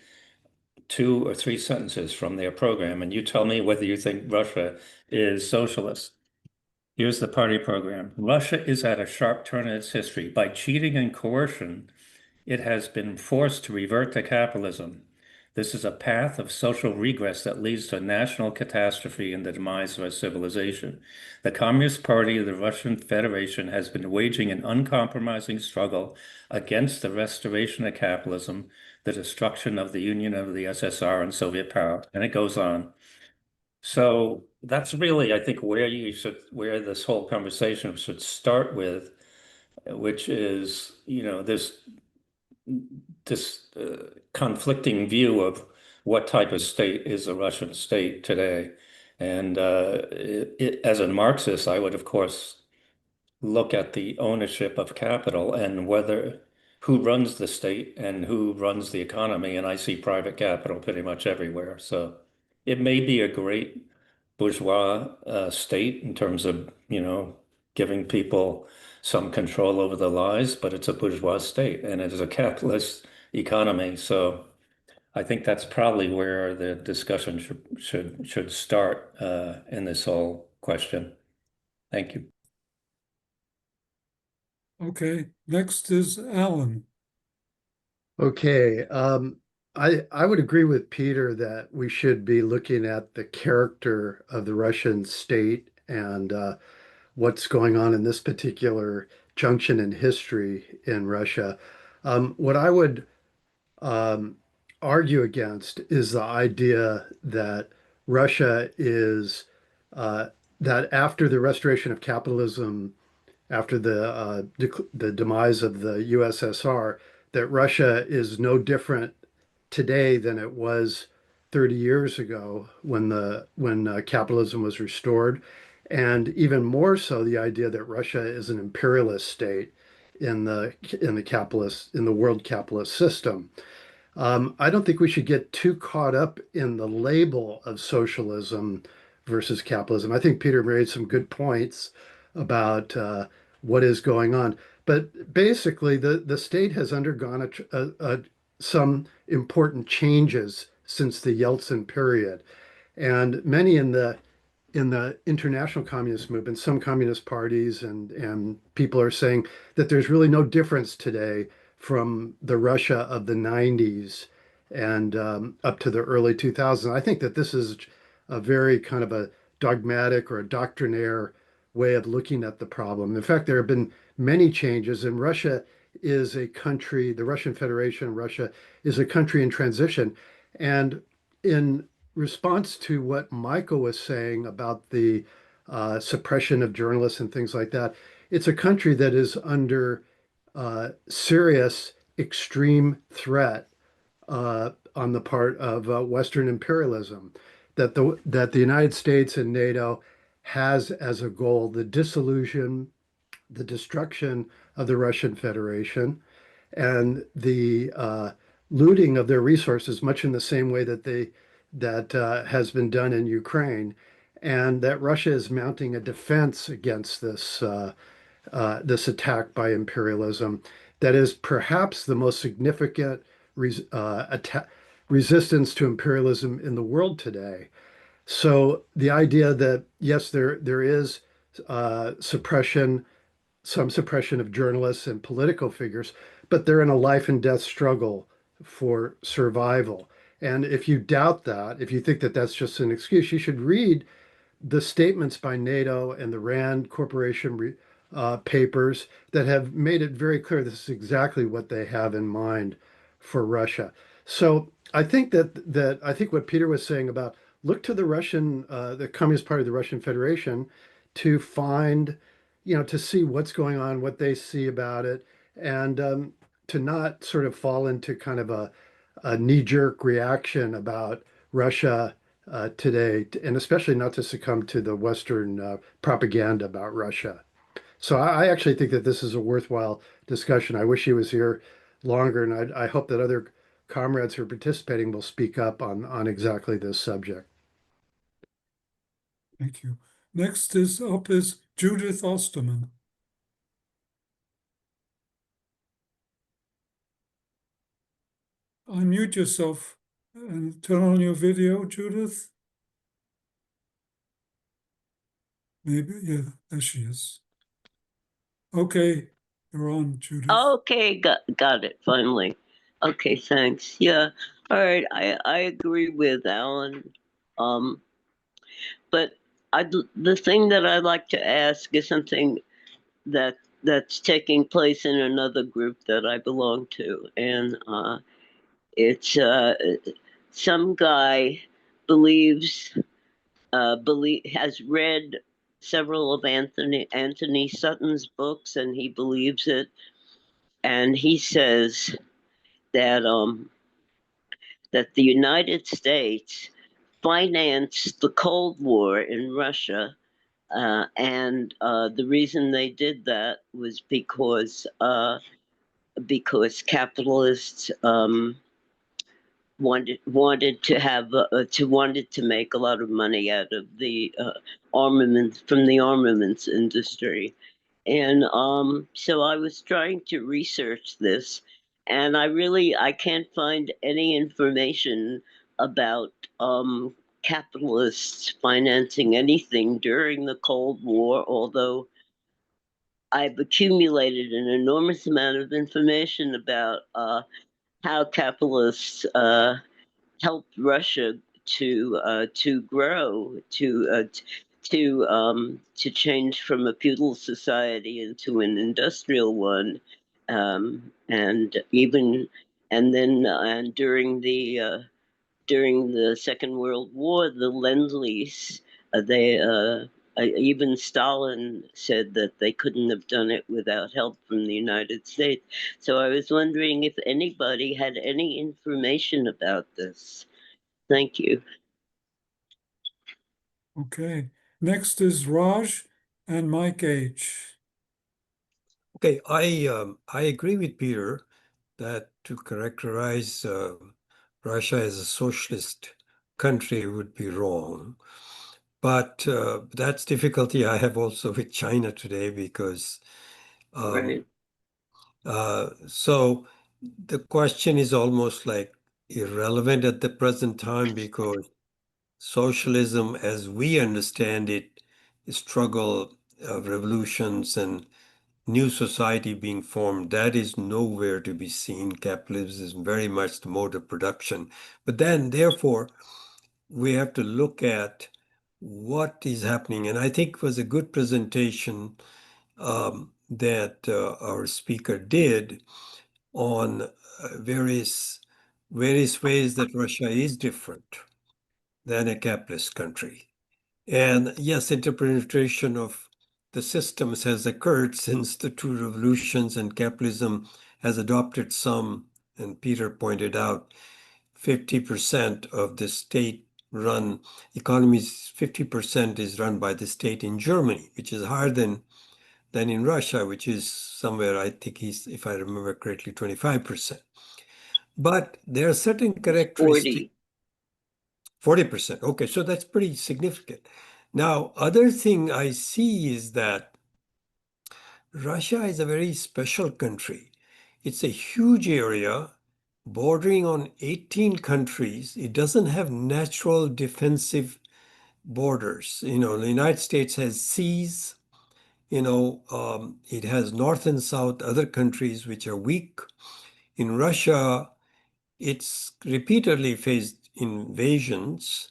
2 or 3 sentences from their program, and you tell me whether you think Russia is socialist. Here's the party program. Russia is at a sharp turn in its history. By cheating and coercion, it has been forced to revert to capitalism. This is a path of social regress that leads to a national catastrophe and the demise of our civilization. The Communist Party of the Russian Federation has been waging an uncompromising struggle against the restoration of capitalism, the destruction of the Union of the SSR and Soviet power. And it goes on. So that's really, I think, where this whole conversation should start with, which is, this conflicting view of what type of state is a Russian state today. And as a Marxist, I would, of course, look at the ownership of capital and who runs the state and who runs the economy. And I see private capital pretty much everywhere. So it may be a great bourgeois state in terms of, giving people some control over their lives, but it's a bourgeois state and it is a capitalist economy. So I think that's probably where the discussion should start in this whole question. Thank you. Okay, next is Alan. Okay, I would agree with Peter that we should be looking at the character of the Russian state and what's going on in this particular junction in history in Russia. What I would argue against is the idea that Russia is that after the restoration of capitalism, after the demise of the USSR, that Russia is no different today than it was 30 years ago when capitalism was restored, and even more so the idea that Russia is an imperialist state in the world capitalist system. I don't think we should get too caught up in the label of socialism versus capitalism. I think Peter made some good points about what is going on. But basically, the state has undergone some important changes since the Yeltsin period. And many in the international communist movement, some communist parties and people are saying that there's really no difference today from the Russia of the 90s and up to the early 2000s. I think that this is a very kind of a dogmatic or a doctrinaire way of looking at the problem. In fact, there have been many changes, and Russia is a country, the Russian Federation, Russia is a country in transition. And in response to what Michael was saying about the suppression of journalists and things like that, it's a country that is under serious extreme threat on the part of Western imperialism, that the United States and NATO has as a goal the dissolution, the destruction of the Russian Federation, and the looting of their resources, much in the same way that has been done in Ukraine, and that Russia is mounting a defense against this attack by imperialism that is perhaps the most significant resistance to imperialism in the world today. So the idea that yes, there is suppression, some suppression of journalists and political figures, but they're in a life and death struggle for survival. And if you doubt that, if you think that that's just an excuse, you should read the statements by NATO and the RAND Corporation papers that have made it very clear this is exactly what they have in mind for Russia. So I think I think what Peter was saying about look to the Russian, the Communist Party of the Russian Federation to find, to see what's going on, what they see about it, and to not sort of fall into kind of a knee-jerk reaction about Russia today, and especially not to succumb to the Western propaganda about Russia. So I actually think that this is a worthwhile discussion. I wish he was here longer, and I hope that other comrades who are participating will speak up on exactly this subject. Thank you. Next is Judith Osterman. Unmute yourself and turn on your video, Judith. Maybe, yeah, there she is. Okay, you're on, Judith. Okay, got it finally. Okay, thanks. Yeah, all right. I agree with Alan. But the thing that I'd like to ask is something that's taking place in another group that I belong to, and it's some guy has read several of Anthony Sutton's books, and he believes it. And he says that that the United States financed the Cold War in Russia, and the reason they did that was because capitalists wanted to make a lot of money out of the armaments industry. And so I was trying to research this, and I can't find any information about capitalists financing anything during the Cold War, although I've accumulated an enormous amount of information about how capitalists helped Russia to grow, to change from a feudal society into an industrial one, and during the Second World War, the Lend-Lease, even Stalin said that they couldn't have done it without help from the United States. So I was wondering if anybody had any information about this. Thank you. Okay. Next is Raj and Mike H. Okay, I agree with Peter that to characterize Russia as a socialist country would be wrong. But that's difficulty I have also with China today because Right. so the question is almost like irrelevant at the present time because socialism, as we understand it, struggle of revolutions and new society being formed, that is nowhere to be seen. Capitalism is very much the mode of production. But then, therefore, we have to look at what is happening. And I think it was a good presentation that our speaker did on various ways that Russia is different than a capitalist country. And yes, interpretation of the systems has occurred since the two revolutions, and capitalism has adopted some, and Peter pointed out, 50% of the state-run economies, 50% is run by the state in Germany, which is higher than in Russia, which is somewhere, I think he's, if I remember correctly, 25%. But there are certain characteristics. 40%. Okay, so that's pretty significant. Now, other thing I see is that Russia is a very special country. It's a huge area bordering on 18 countries. It doesn't have natural defensive borders. The United States has seas. It has north and south, other countries which are weak. In Russia, it's repeatedly faced invasions,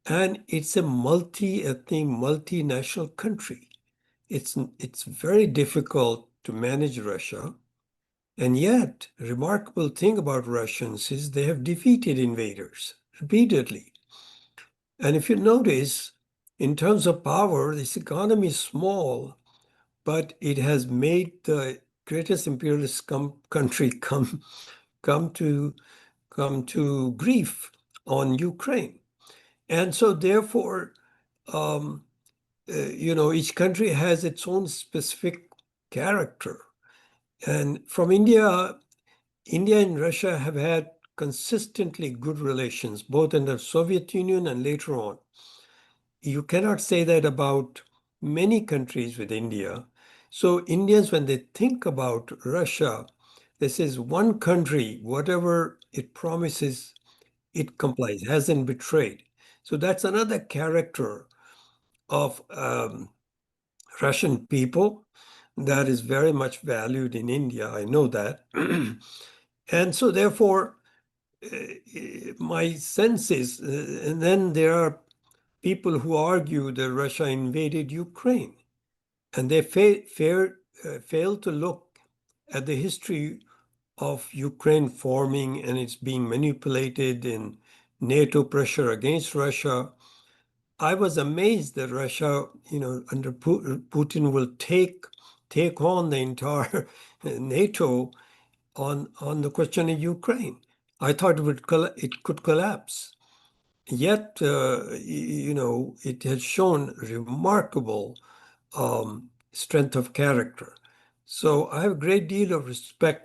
and it's a multi-ethnic, multinational country. It's very difficult to manage Russia. And yet, remarkable thing about Russians is they have defeated invaders repeatedly. And if you notice, in terms of power, this economy is small, but it has made the greatest imperialist country come to grief on Ukraine. And so therefore, each country has its own specific character. And from India and Russia have had consistently good relations, both in the Soviet Union and later on. You cannot say that about many countries with India. So Indians, when they think about Russia, this is one country, whatever it promises, it complies, hasn't betrayed. So that's another character of Russian people that is very much valued in India. I know that. And so therefore, my sense is, and then there are people who argue that Russia invaded Ukraine, and they fail to look at the history of Ukraine forming and it's being manipulated in NATO pressure against Russia. I was amazed that Russia, under Putin will take on the entire NATO on the question of Ukraine. I thought it could collapse. Yet, it has shown remarkable strength of character. So I have a great deal of respect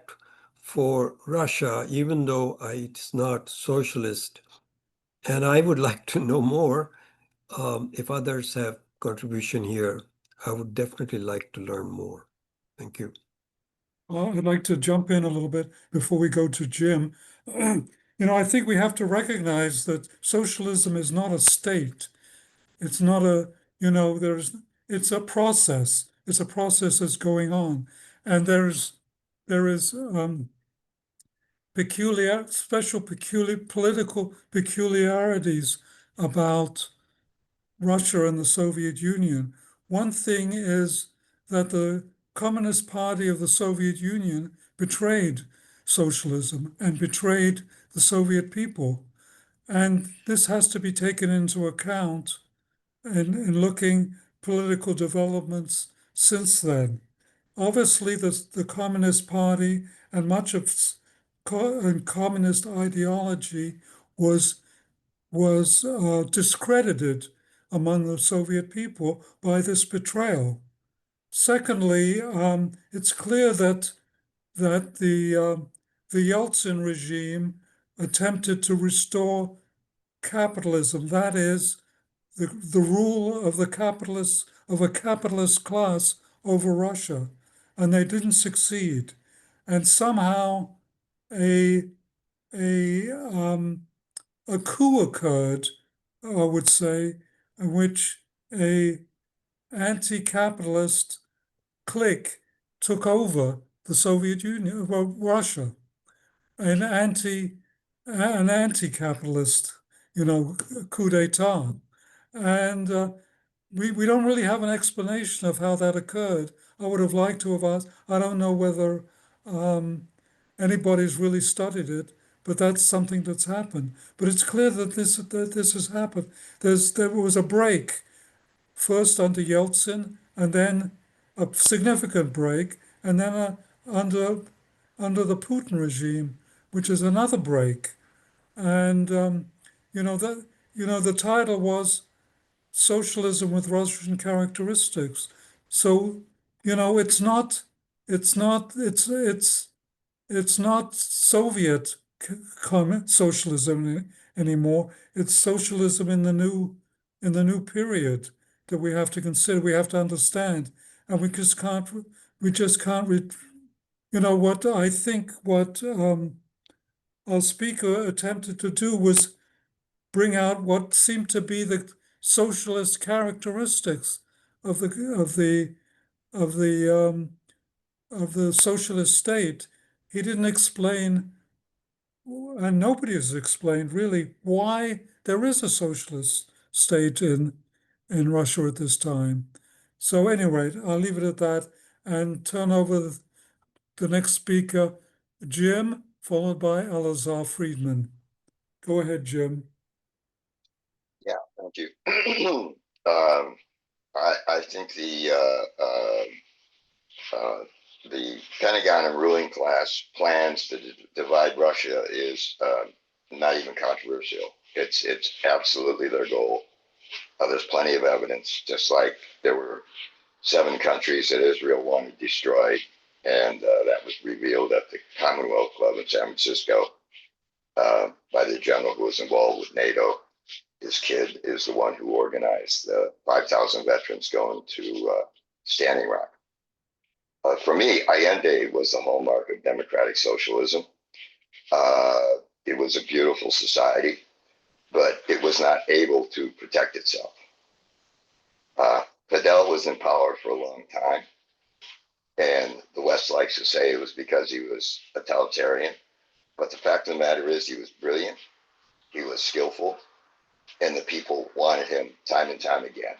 for Russia, even though it's not socialist. And I would like to know more. If others have contribution here, I would definitely like to learn more. Thank you. I'd like to jump in a little bit before we go to Jim. I think we have to recognize that socialism is not a state. It's not it's a process. It's a process that's going on. And there is political peculiarities about Russia and the Soviet Union. One thing is that the Communist Party of the Soviet Union betrayed socialism and betrayed the Soviet people. And this has to be taken into account in looking political developments since then. Obviously, the Communist Party and much of communist ideology was discredited among the Soviet people by this betrayal. Secondly, it's clear that the the Yeltsin regime attempted to restore capitalism, that is, the rule of the capitalists, of a capitalist class over Russia, and they didn't succeed. And somehow a coup occurred, I would say, in which a anti-capitalist clique took over the Soviet Union, well, Russia, an anti-capitalist, coup d'état. And we don't really have an explanation of how that occurred. I would have liked to have asked. I don't know whether anybody's really studied it, but that's something that's happened. But it's clear that this has happened. There was a break, first under Yeltsin, and then a significant break, and then under the Putin regime, which is another break. And the title was Socialism with Russian Characteristics. So, it's not Soviet socialism anymore. It's socialism in the new period that we have to consider. We have to understand, and we just can't. What I think what our speaker attempted to do was bring out what seemed to be the socialist characteristics of the socialist state. He didn't explain, and nobody has explained really, why there is a socialist state in Russia at this time. So anyway, I'll leave it at that and turn over the next speaker, Jim, followed by Elazar Friedman. Go ahead, Jim. Yeah, thank you. I think the Pentagon and ruling class plans to divide Russia is not even controversial. It's absolutely their goal. There's plenty of evidence, just like there were 7 countries that Israel wanted destroyed, and that was revealed at the Commonwealth Club in San Francisco by the general who was involved with NATO. His kid is the one who organized the 5,000 veterans going to Standing Rock. For me, Allende was the hallmark of democratic socialism. It was a beautiful society, but it was not able to protect itself. Fidel was in power for a long time, and the West likes to say it was because he was a totalitarian. But the fact of the matter is he was brilliant, he was skillful, and the people wanted him time and time again.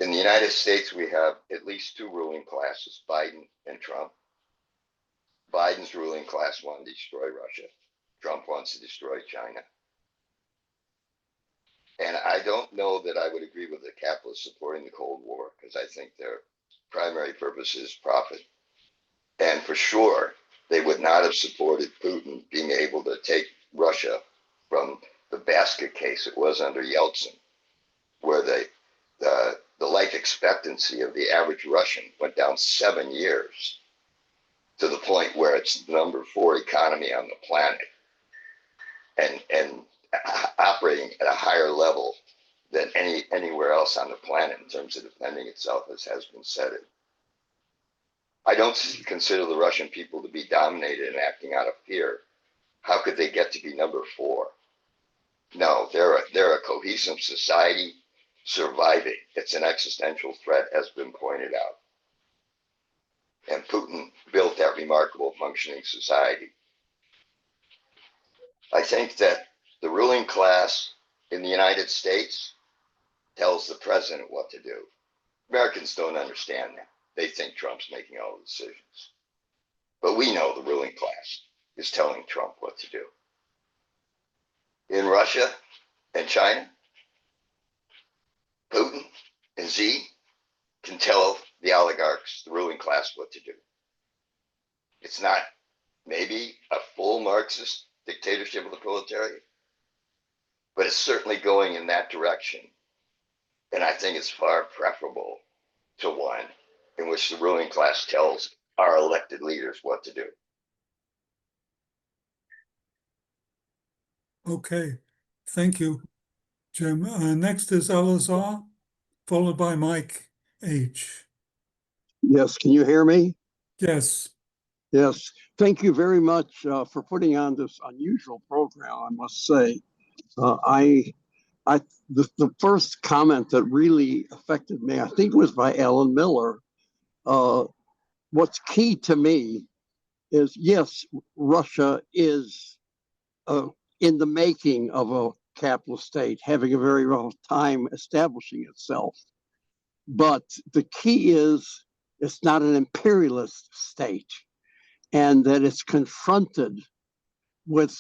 In the United States, we have at least 2 ruling classes, Biden and Trump. Biden's ruling class wanted to destroy Russia. Trump wants to destroy China. And I don't know that I would agree with the capitalists supporting the Cold War, because I think their primary purpose is profit. And for sure, they would not have supported Putin being able to take Russia from the basket case it was under Yeltsin, where the life expectancy of the average Russian went down 7 years to the point where it's the number 4 economy on the planet and operating at a higher level than anywhere else on the planet in terms of defending itself, as has been said. I don't consider the Russian people to be dominated and acting out of fear. How could they get to be number 4? No, they're a cohesive society surviving. It's an existential threat, has been pointed out. And Putin built that remarkable functioning society. I think that the ruling class in the United States tells the president what to do. Americans don't understand that. They think Trump's making all the decisions. But we know the ruling class is telling Trump what to do. In Russia and China, Putin and Xi can tell the oligarchs, the ruling class, what to do. It's not maybe a full Marxist dictatorship of the proletariat, but it's certainly going in that direction. And I think it's far preferable to one in which the ruling class tells our elected leaders what to do. Okay, thank you, Jim. Next is Alazar, followed by Mike H. Yes, can you hear me? Yes. Yes, thank you very much for putting on this unusual program, I must say. The first comment that really affected me, I think, was by Alan Miller. What's key to me is, yes, Russia is in the making of a capitalist state, having a very rough time establishing itself. But the key is it's not an imperialist state, and that it's confronted with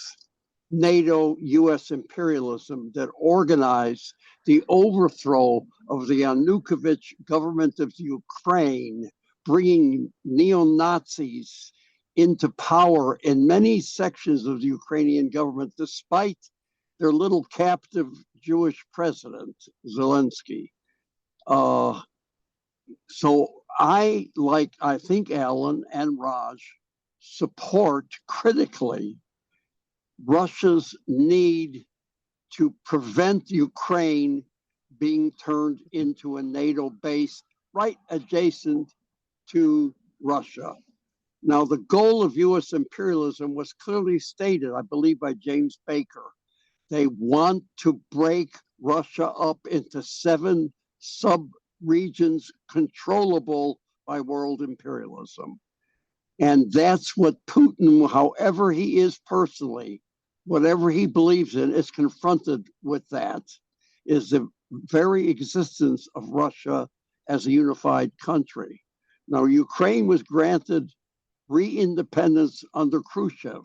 NATO US imperialism that organized the overthrow of the Yanukovych government of Ukraine, bringing neo-Nazis into power in many sections of the Ukrainian government, despite their little captive Jewish president, Zelensky. So I think Alan and Raj support critically Russia's need to prevent Ukraine being turned into a NATO base right adjacent to Russia. Now, the goal of US imperialism was clearly stated, I believe, by James Baker. They want to break Russia up into 7 sub-regions controllable by world imperialism. And that's what Putin, however he is personally, whatever he believes in, is confronted with. That is the very existence of Russia as a unified country. Now, Ukraine was granted re-independence under Khrushchev.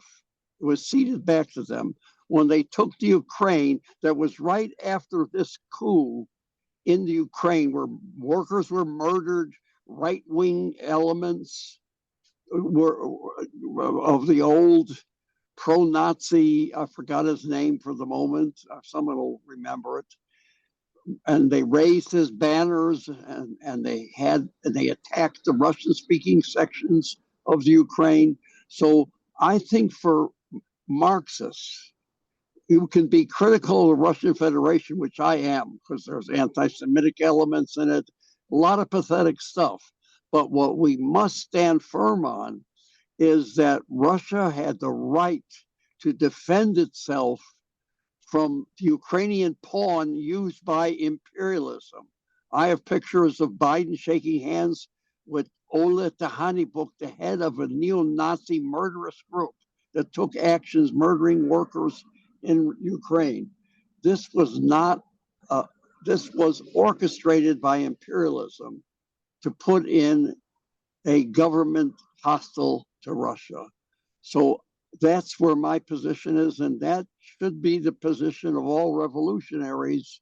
It was ceded back to them. When they took the Ukraine, that was right after this coup in the Ukraine, where workers were murdered, right-wing elements were of the old pro-Nazi, I forgot his name for the moment, someone will remember it, and they raised his banners, and they attacked the Russian-speaking sections of the Ukraine. So I think for Marxists, you can be critical of the Russian Federation, which I am, because there's anti-Semitic elements in it, a lot of pathetic stuff. But what we must stand firm on is that Russia had the right to defend itself from the Ukrainian pawn used by imperialism. I have pictures of Biden shaking hands with Ola Tahanibuk, the head of a neo-Nazi murderous group that took actions murdering workers in Ukraine. This was not, this was orchestrated by imperialism to put in a government hostile to Russia. So that's where my position is, and that should be the position of all revolutionaries.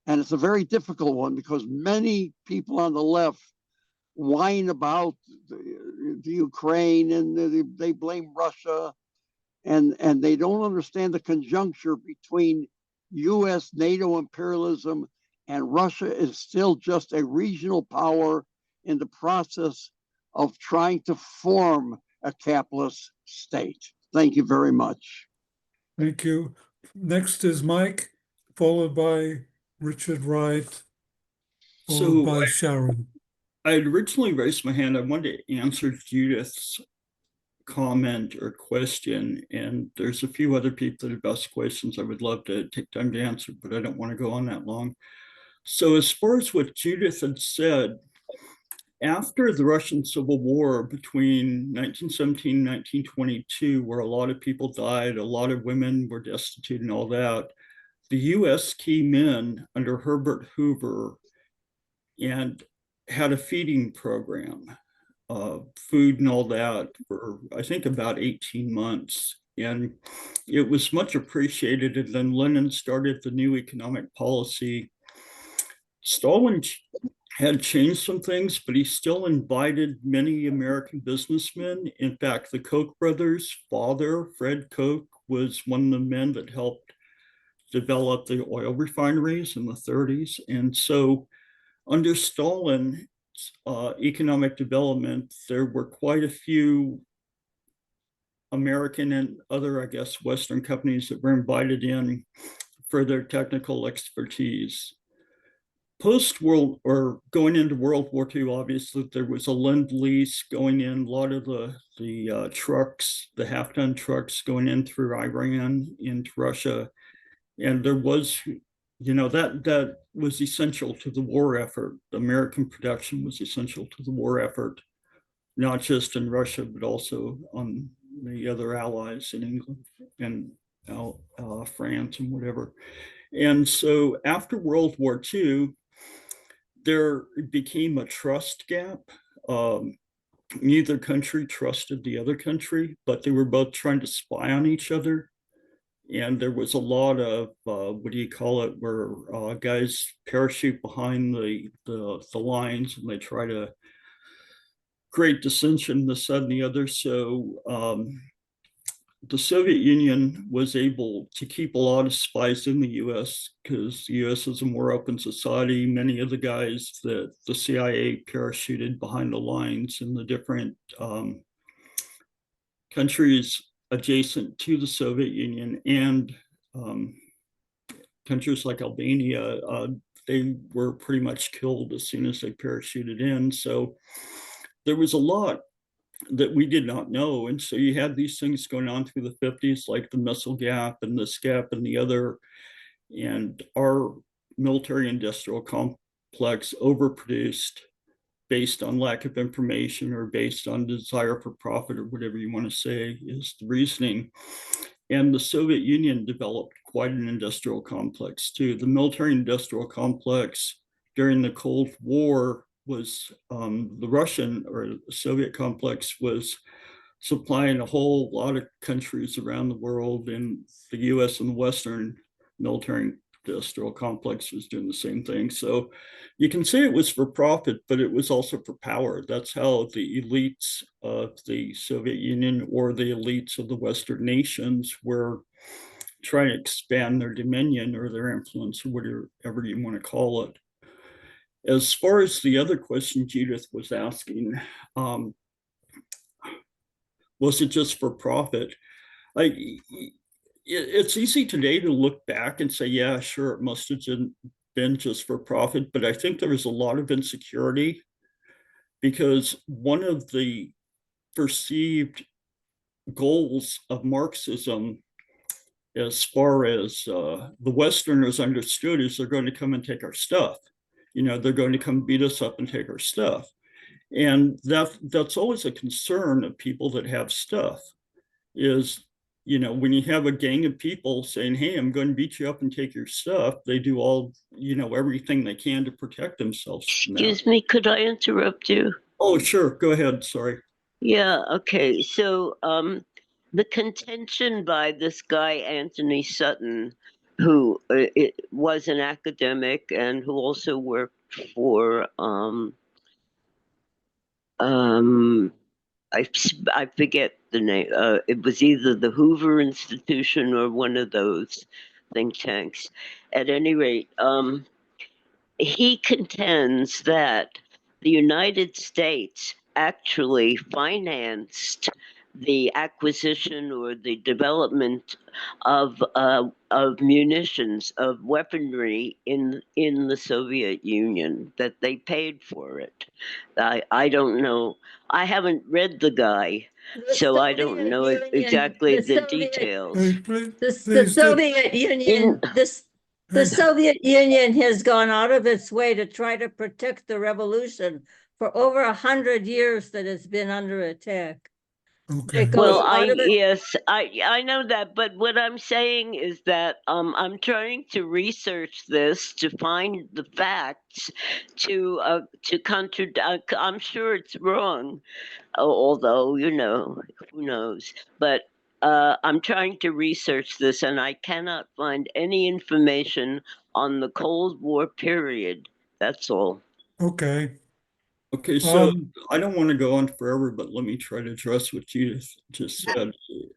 And it's a very difficult one because many people on the left whine about the Ukraine and they blame Russia, and they don't understand the conjuncture between US NATO imperialism and Russia is still just a regional power in the process of trying to form a capitalist state. Thank you very much. Thank you. Next is Mike, followed by Richard Wright, followed by Sharon. I had originally raised my hand. I wanted to answer Judith's comment or question, and there's a few other people that have asked questions I would love to take time to answer, but I don't want to go on that long. So as far as what Judith had said, after the Russian Civil War between 1917 and 1922, where a lot of people died, a lot of women were destitute and all that, the US came in under Herbert Hoover and had a feeding program, food and all that, for I think about 18 months. And it was much appreciated. And then Lenin started the new economic policy. Stalin had changed some things, but he still invited many American businessmen. In fact, the Koch brothers' father, Fred Koch, was one of the men that helped develop the oil refineries in the 30s. And so under Stalin's economic development, there were quite a few American and other, I guess, Western companies that were invited in for their technical expertise. Post-world or going into World War II, obviously there was a lend-lease going in, a lot of the trucks, the half-ton trucks going in through Iran into Russia. And there was, that was essential to the war effort. The American production was essential to the war effort, not just in Russia, but also on the other allies in England and France and whatever. And so after World War II, there became a trust gap. Neither country trusted the other country, but they were both trying to spy on each other. And there was a lot of, where guys parachute behind the lines and they try to create dissension, this, that, and the other. So the Soviet Union was able to keep a lot of spies in the US because the US is a more open society. Many of the guys that the CIA parachuted behind the lines in the different countries adjacent to the Soviet Union and countries like Albania, they were pretty much killed as soon as they parachuted in. So there was a lot that we did not know. And so you had these things going on through the 50s, like the missile gap and this gap and the other. And our military industrial complex overproduced based on lack of information or based on desire for profit or whatever you want to say is the reasoning. And the Soviet Union developed quite an industrial complex too. The military industrial complex during the Cold War was the Russian or Soviet complex was supplying a whole lot of countries around the world, and the US and the Western military industrial complex was doing the same thing. So you can say it was for profit, but it was also for power. That's how the elites of the Soviet Union or the elites of the Western nations were trying to expand their dominion or their influence or whatever you want to call it. As far as the other question Judith was asking, was it just for profit? It's easy today to look back and say, yeah, sure, it must have been just for profit. But I think there was a lot of insecurity because one of the perceived goals of Marxism, as far as the Westerners understood, is they're going to come and take our stuff. They're going to come beat us up and take our stuff. And that's always a concern of people that have stuff is, when you have a gang of people saying, hey, I'm going to beat you up and take your stuff, they do all, everything they can to protect themselves. Excuse me, could I interrupt you? Oh, sure. Go ahead. Sorry. Yeah. Okay. So the contention by this guy, Anthony Sutton, who was an academic and who also worked for I forget the name. It was either the Hoover Institution or one of those think tanks. At any rate, he contends that the United States actually financed the acquisition or the development of munitions, of weaponry in the Soviet Union, that they paid for it. I don't know. I haven't read the guy, so I don't know exactly the details. The Soviet Union, the Soviet Union has gone out of its way to try to protect the revolution for over 100 years that it's been under attack. Okay. Well, yes, I know that, but what I'm saying is that I'm trying to research this to find the facts to contradict. I'm sure it's wrong, although who knows. But I'm trying to research this, and I cannot find any information on the Cold War period. That's all. Okay. Okay, so I don't want to go on forever, but let me try to address what Judith just said.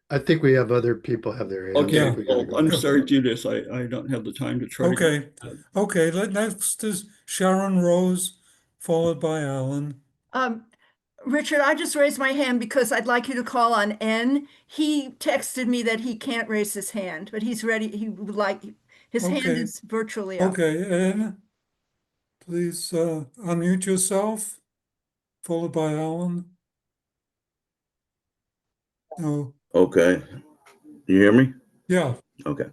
I think we have other people have their hands. Okay, up. We gotta well, go. I'm sorry, Judith. I don't have the time to try to go. Okay. Next is Sharon Rose, followed by Alan. Richard, I just raised my hand because I'd like you to call on N. He texted me that he can't raise his hand, but he's ready. He would like, his hand Okay. is virtually up. Okay, Anne, please unmute yourself, followed by Alan. No. Okay. You hear me? Yeah. Okay.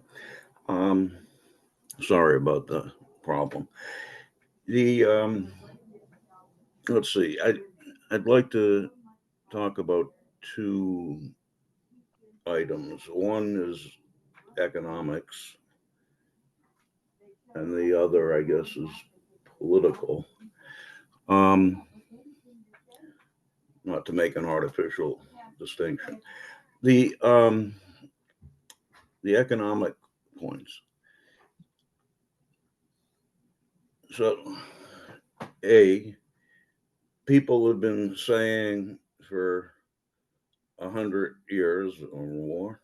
Sorry about the problem. Let's see. I'd like to talk about two items. One is economics, and the other, I guess, is political. Not to make an artificial distinction. The economic points. So, people have been saying for 100 years or more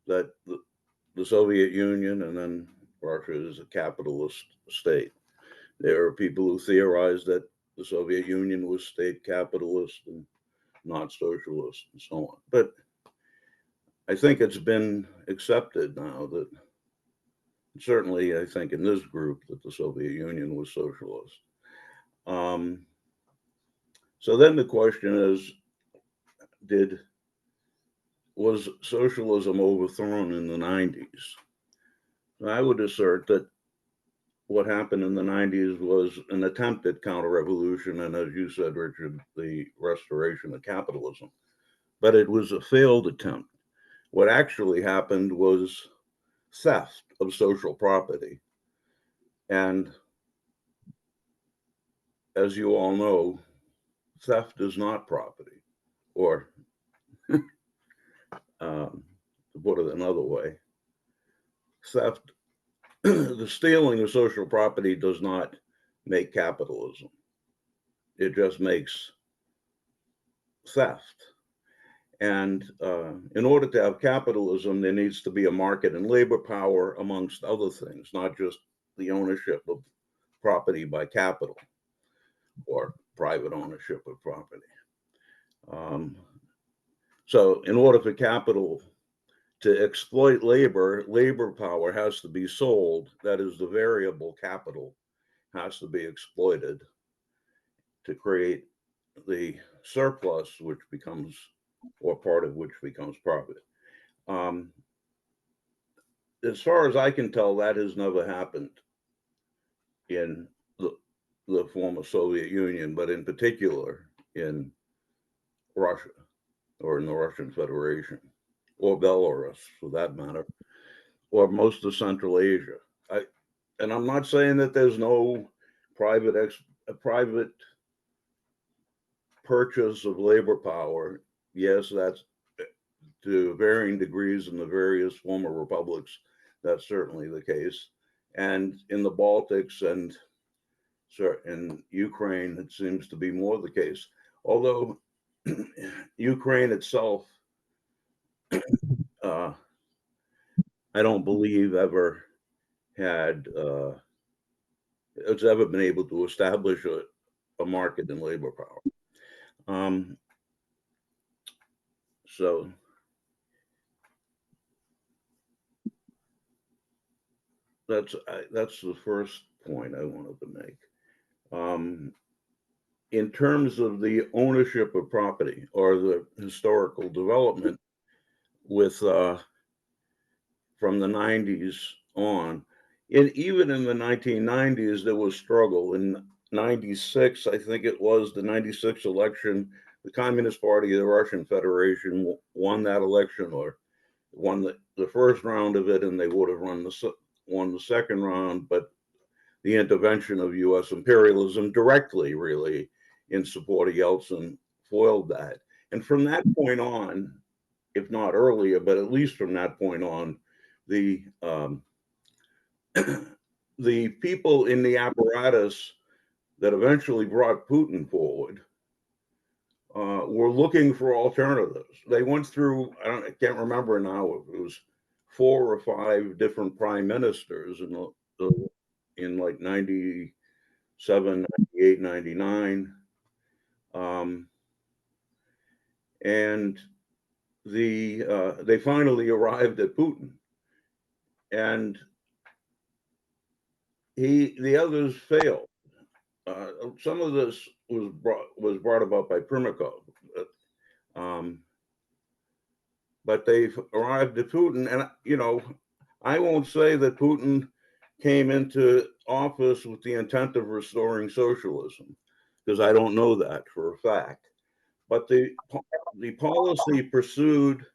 that the Soviet Union and then Russia is a capitalist state. There are people who theorize that the Soviet Union was state capitalist and not socialist and so on. But I think it's been accepted now that, certainly I think in this group, that the Soviet Union was socialist. So then the question is, was socialism overthrown in the 90s? I would assert that what happened in the 90s was an attempt at counter-revolution, and as you said, Richard, the restoration of capitalism. But it was a failed attempt. What actually happened was theft of social property. And as you all know, theft is not property. Or, to put it another way, theft, the stealing of social property does not make capitalism. It just makes theft. And in order to have capitalism, there needs to be a market and labor power, amongst other things, not just the ownership of property by capital or private ownership of property. So in order for capital to exploit labor, labor power has to be sold. That is, the variable capital has to be exploited to create the surplus, which becomes, or part of which becomes profit. As far as I can tell, that has never happened in the former Soviet Union, but in particular in Russia or in the Russian Federation, or Belarus for that matter, or most of Central Asia. And I'm not saying that there's no private purchase of labor power. Yes, that's to varying degrees in the various former republics. That's certainly the case. And in the Baltics and in Ukraine, it seems to be more the case. Although Ukraine itself, I don't believe ever had, it's ever been able to establish a market in labor power. So that's the first point I wanted to make. In terms of the ownership of property or the historical development with from the 90s on, and even in the 1990s, there was struggle. In 96, I think it was the 96 election, the Communist Party of the Russian Federation won that election, or won the first round of it, and they would have won the second round, but the intervention of US imperialism directly, really, in support of Yeltsin, foiled that. And from that point on, if not earlier, but at least from that point on, the the people in the apparatus that eventually brought Putin forward were looking for alternatives. They went through, I can't remember now, it was 4 or 5 different prime ministers in like 97, 98, 99. and they finally arrived at Putin, and the others failed. Some of this was brought about by Primakov, but they've arrived at Putin, and I won't say that Putin came into office with the intent of restoring socialism, because I don't know that for a fact. But the policy pursued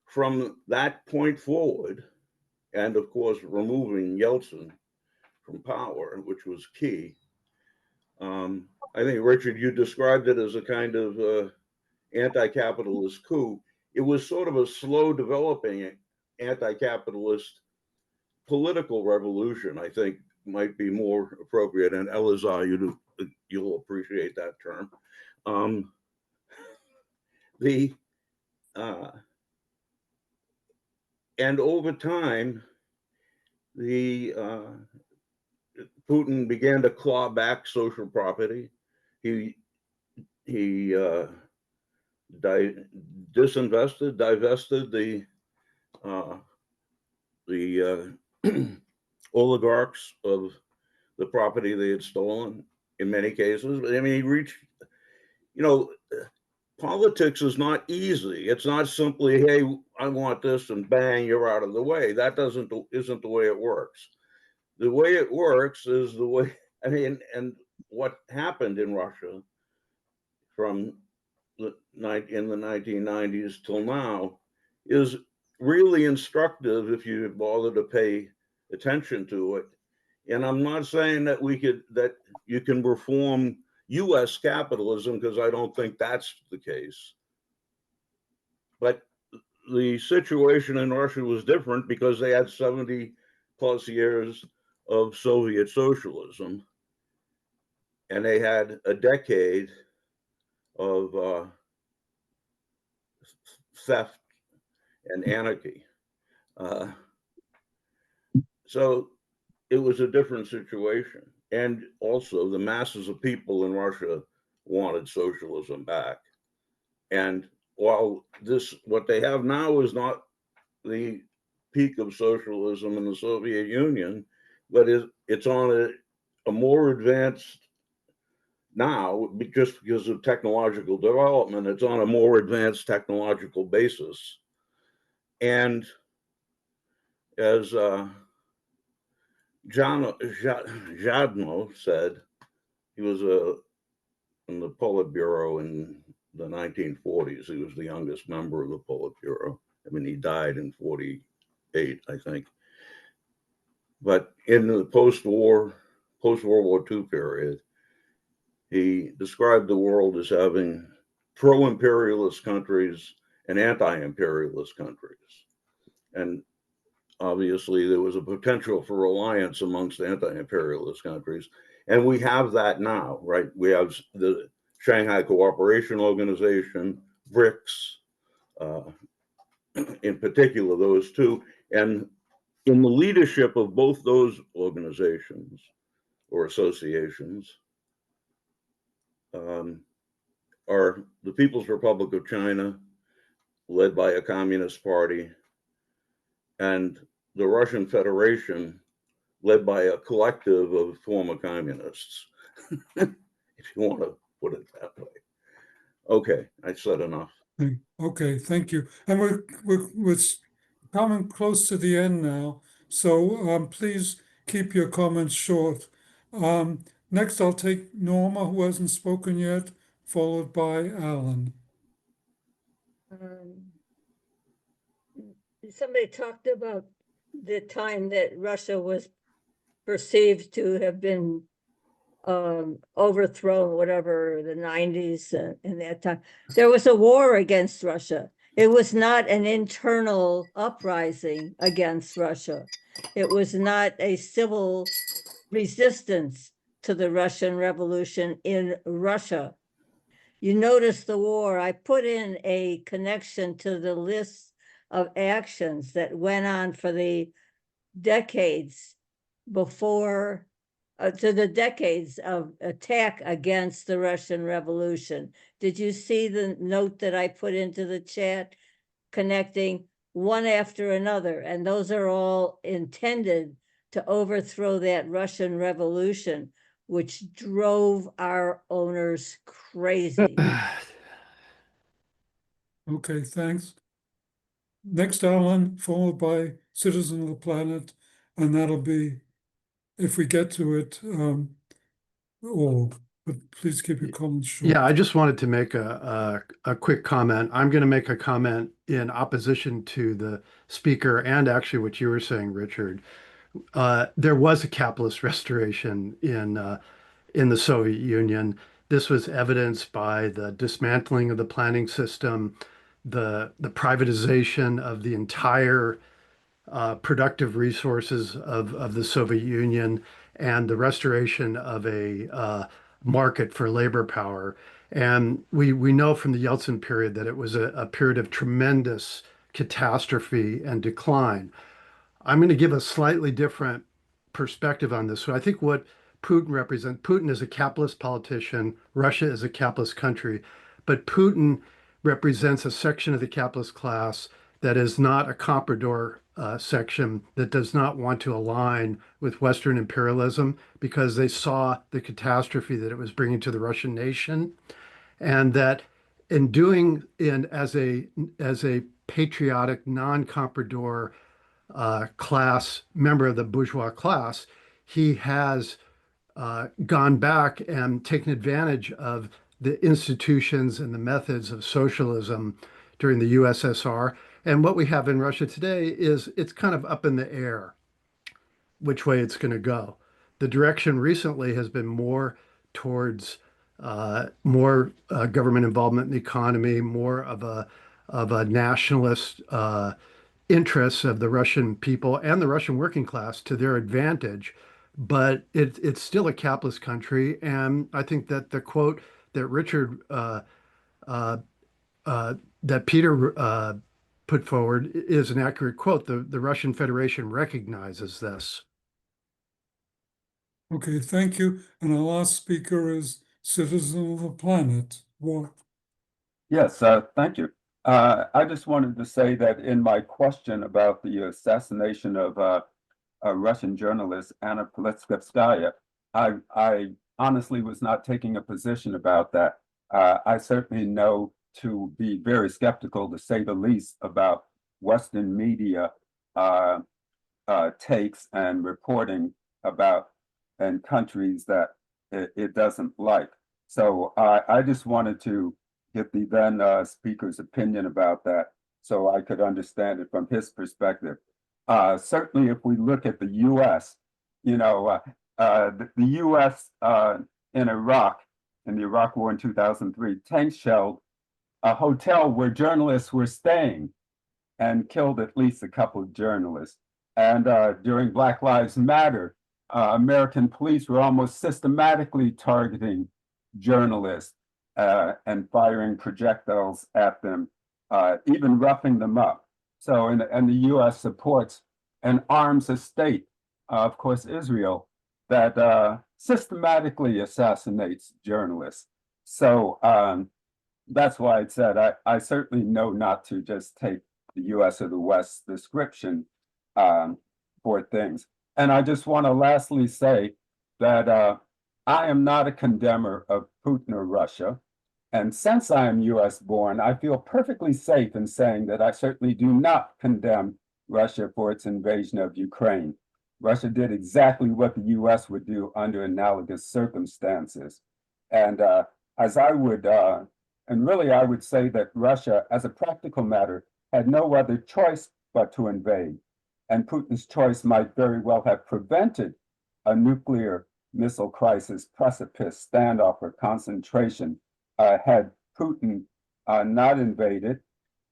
from that point forward, and of course removing Yeltsin from power, which was key. I think, Richard, you described it as a kind of anti-capitalist coup. It was sort of a slow developing anti-capitalist political revolution, I think might be more appropriate. And Elazar, you'll appreciate that term. And over time, Putin began to claw back social property. He divested the oligarchs of the property they had stolen in many cases. But I mean, he reached, politics is not easy. It's not simply, hey, I want this, and bang, you're out of the way. That isn't the way it works. The way it works is the way, and what happened in Russia from in the 1990s till now is really instructive if you bother to pay attention to it. And I'm not saying that that you can reform US capitalism, because I don't think that's the case. But the situation in Russia was different because they had 70 plus years of Soviet socialism, and they had a decade of theft and anarchy. So it was a different situation. And also the masses of people in Russia wanted socialism back. And while what they have now is not the peak of socialism in the Soviet Union, but it's on a more advanced now, just because of technological development, it's on a more advanced technological basis. And as Jadmo said, he was in the Politburo in the 1940s. He was the youngest member of the Politburo. I mean, he died in 48, I think. But in the post-World War II period, he described the world as having pro-imperialist countries and anti-imperialist countries. And obviously there was a potential for alliance amongst anti-imperialist countries. And we have that now, right? We have the Shanghai Cooperation Organization, BRICS, in particular, those two. And in the leadership of both those organizations or associations are the People's Republic of China, led by a communist party, and the Russian Federation, led by a collective of former communists, if you want to put it that way. Okay, I said enough. Okay, thank you. And we're coming close to the end now, so please keep your comments short. Next, I'll take Norma, who hasn't spoken yet, followed by Alan. Somebody talked about the time that Russia was perceived to have been overthrown, whatever, the 90s, in that time. There was a war against Russia. It was not an internal uprising against Russia. It was not a civil resistance to the Russian Revolution in Russia. You notice the war, I put in a connection to the list of actions that went on for the decades before to the decades of attack against the Russian Revolution. Did you see the note that I put into the chat connecting one after another? And those are all intended to overthrow that Russian Revolution, which drove our owners crazy. Okay, thanks. Next, Alan, followed by Citizen of the Planet, and that'll be, if we get to it, all. But please keep your comments short. Yeah, I just wanted to make a quick comment. I'm going to make a comment in opposition to the speaker and actually what you were saying, Richard. There was a capitalist restoration in the Soviet Union. This was evidenced by the dismantling of the planning system, the privatization of the entire productive resources of the Soviet Union, and the restoration of a market for labor power. And we know from the Yeltsin period that it was a period of tremendous catastrophe and decline. I'm going to give a slightly different perspective on this. So I think what Putin represents, Putin is a capitalist politician, Russia is a capitalist country, but Putin represents a section of the capitalist class that is not a comprador section, that does not want to align with Western imperialism because they saw the catastrophe that it was bringing to the Russian nation, and that as a patriotic, non-comprador class, member of the bourgeois class, he has gone back and taken advantage of the institutions and the methods of socialism during the USSR. And what we have in Russia today is it's kind of up in the air which way it's going to go. The direction recently has been more towards more government involvement in the economy, more of a nationalist interests of the Russian people and the Russian working class to their advantage. But it's still a capitalist country. And I think that the quote that Richard, that Peter put forward is an accurate quote. The Russian Federation recognizes this. Okay, thank you. And our last speaker is Citizen of the Planet. What? Yes, thank you. I just wanted to say that in my question about the assassination of a Russian journalist, Anna Politkovskaya, I honestly was not taking a position about that. I certainly know to be very skeptical, to say the least, about Western media takes and reporting about in countries that it doesn't like. So I just wanted to get the then speaker's opinion about that so I could understand it from his perspective. Certainly, if we look at the U.S., the U.S. In Iraq, in the Iraq War in 2003, tank shelled a hotel where journalists were staying and killed at least a couple of journalists. And during Black Lives Matter, American police were almost systematically targeting journalists and firing projectiles at them, even roughing them up. So, and the U.S. supports and arms a state, of course, Israel, that systematically assassinates journalists. So that's why I said I certainly know not to just take the U.S. or the West description for things. And I just want to lastly say that I am not a condemner of Putin or Russia. And since I am US born, I feel perfectly safe in saying that I certainly do not condemn Russia for its invasion of Ukraine. Russia did exactly what the US would do under analogous circumstances. And as I would, and really I would say that Russia, as a practical matter, had no other choice but to invade. And Putin's choice might very well have prevented a nuclear missile crisis, precipice, standoff, or concentration had Putin not invaded,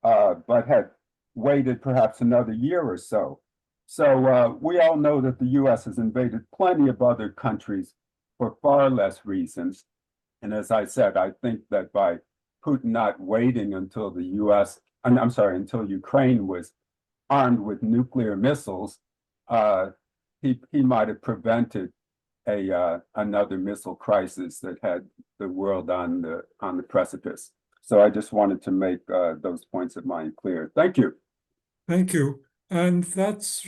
but had waited perhaps another year or so. So we all know that the US has invaded plenty of other countries for far less reasons. And as I said, I think that by Putin not waiting until the US, until Ukraine was armed with nuclear missiles, he might have prevented another missile crisis that had the world on the precipice. So I just wanted to make those points of mine clear. Thank you. Thank you. And that's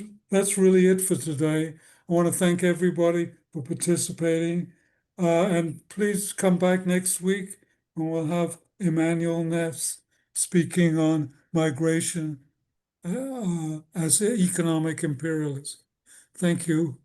really it for today. I want to thank everybody for participating. And please come back next week and we'll have Emmanuel Ness speaking on migration as economic imperialism. Thank you.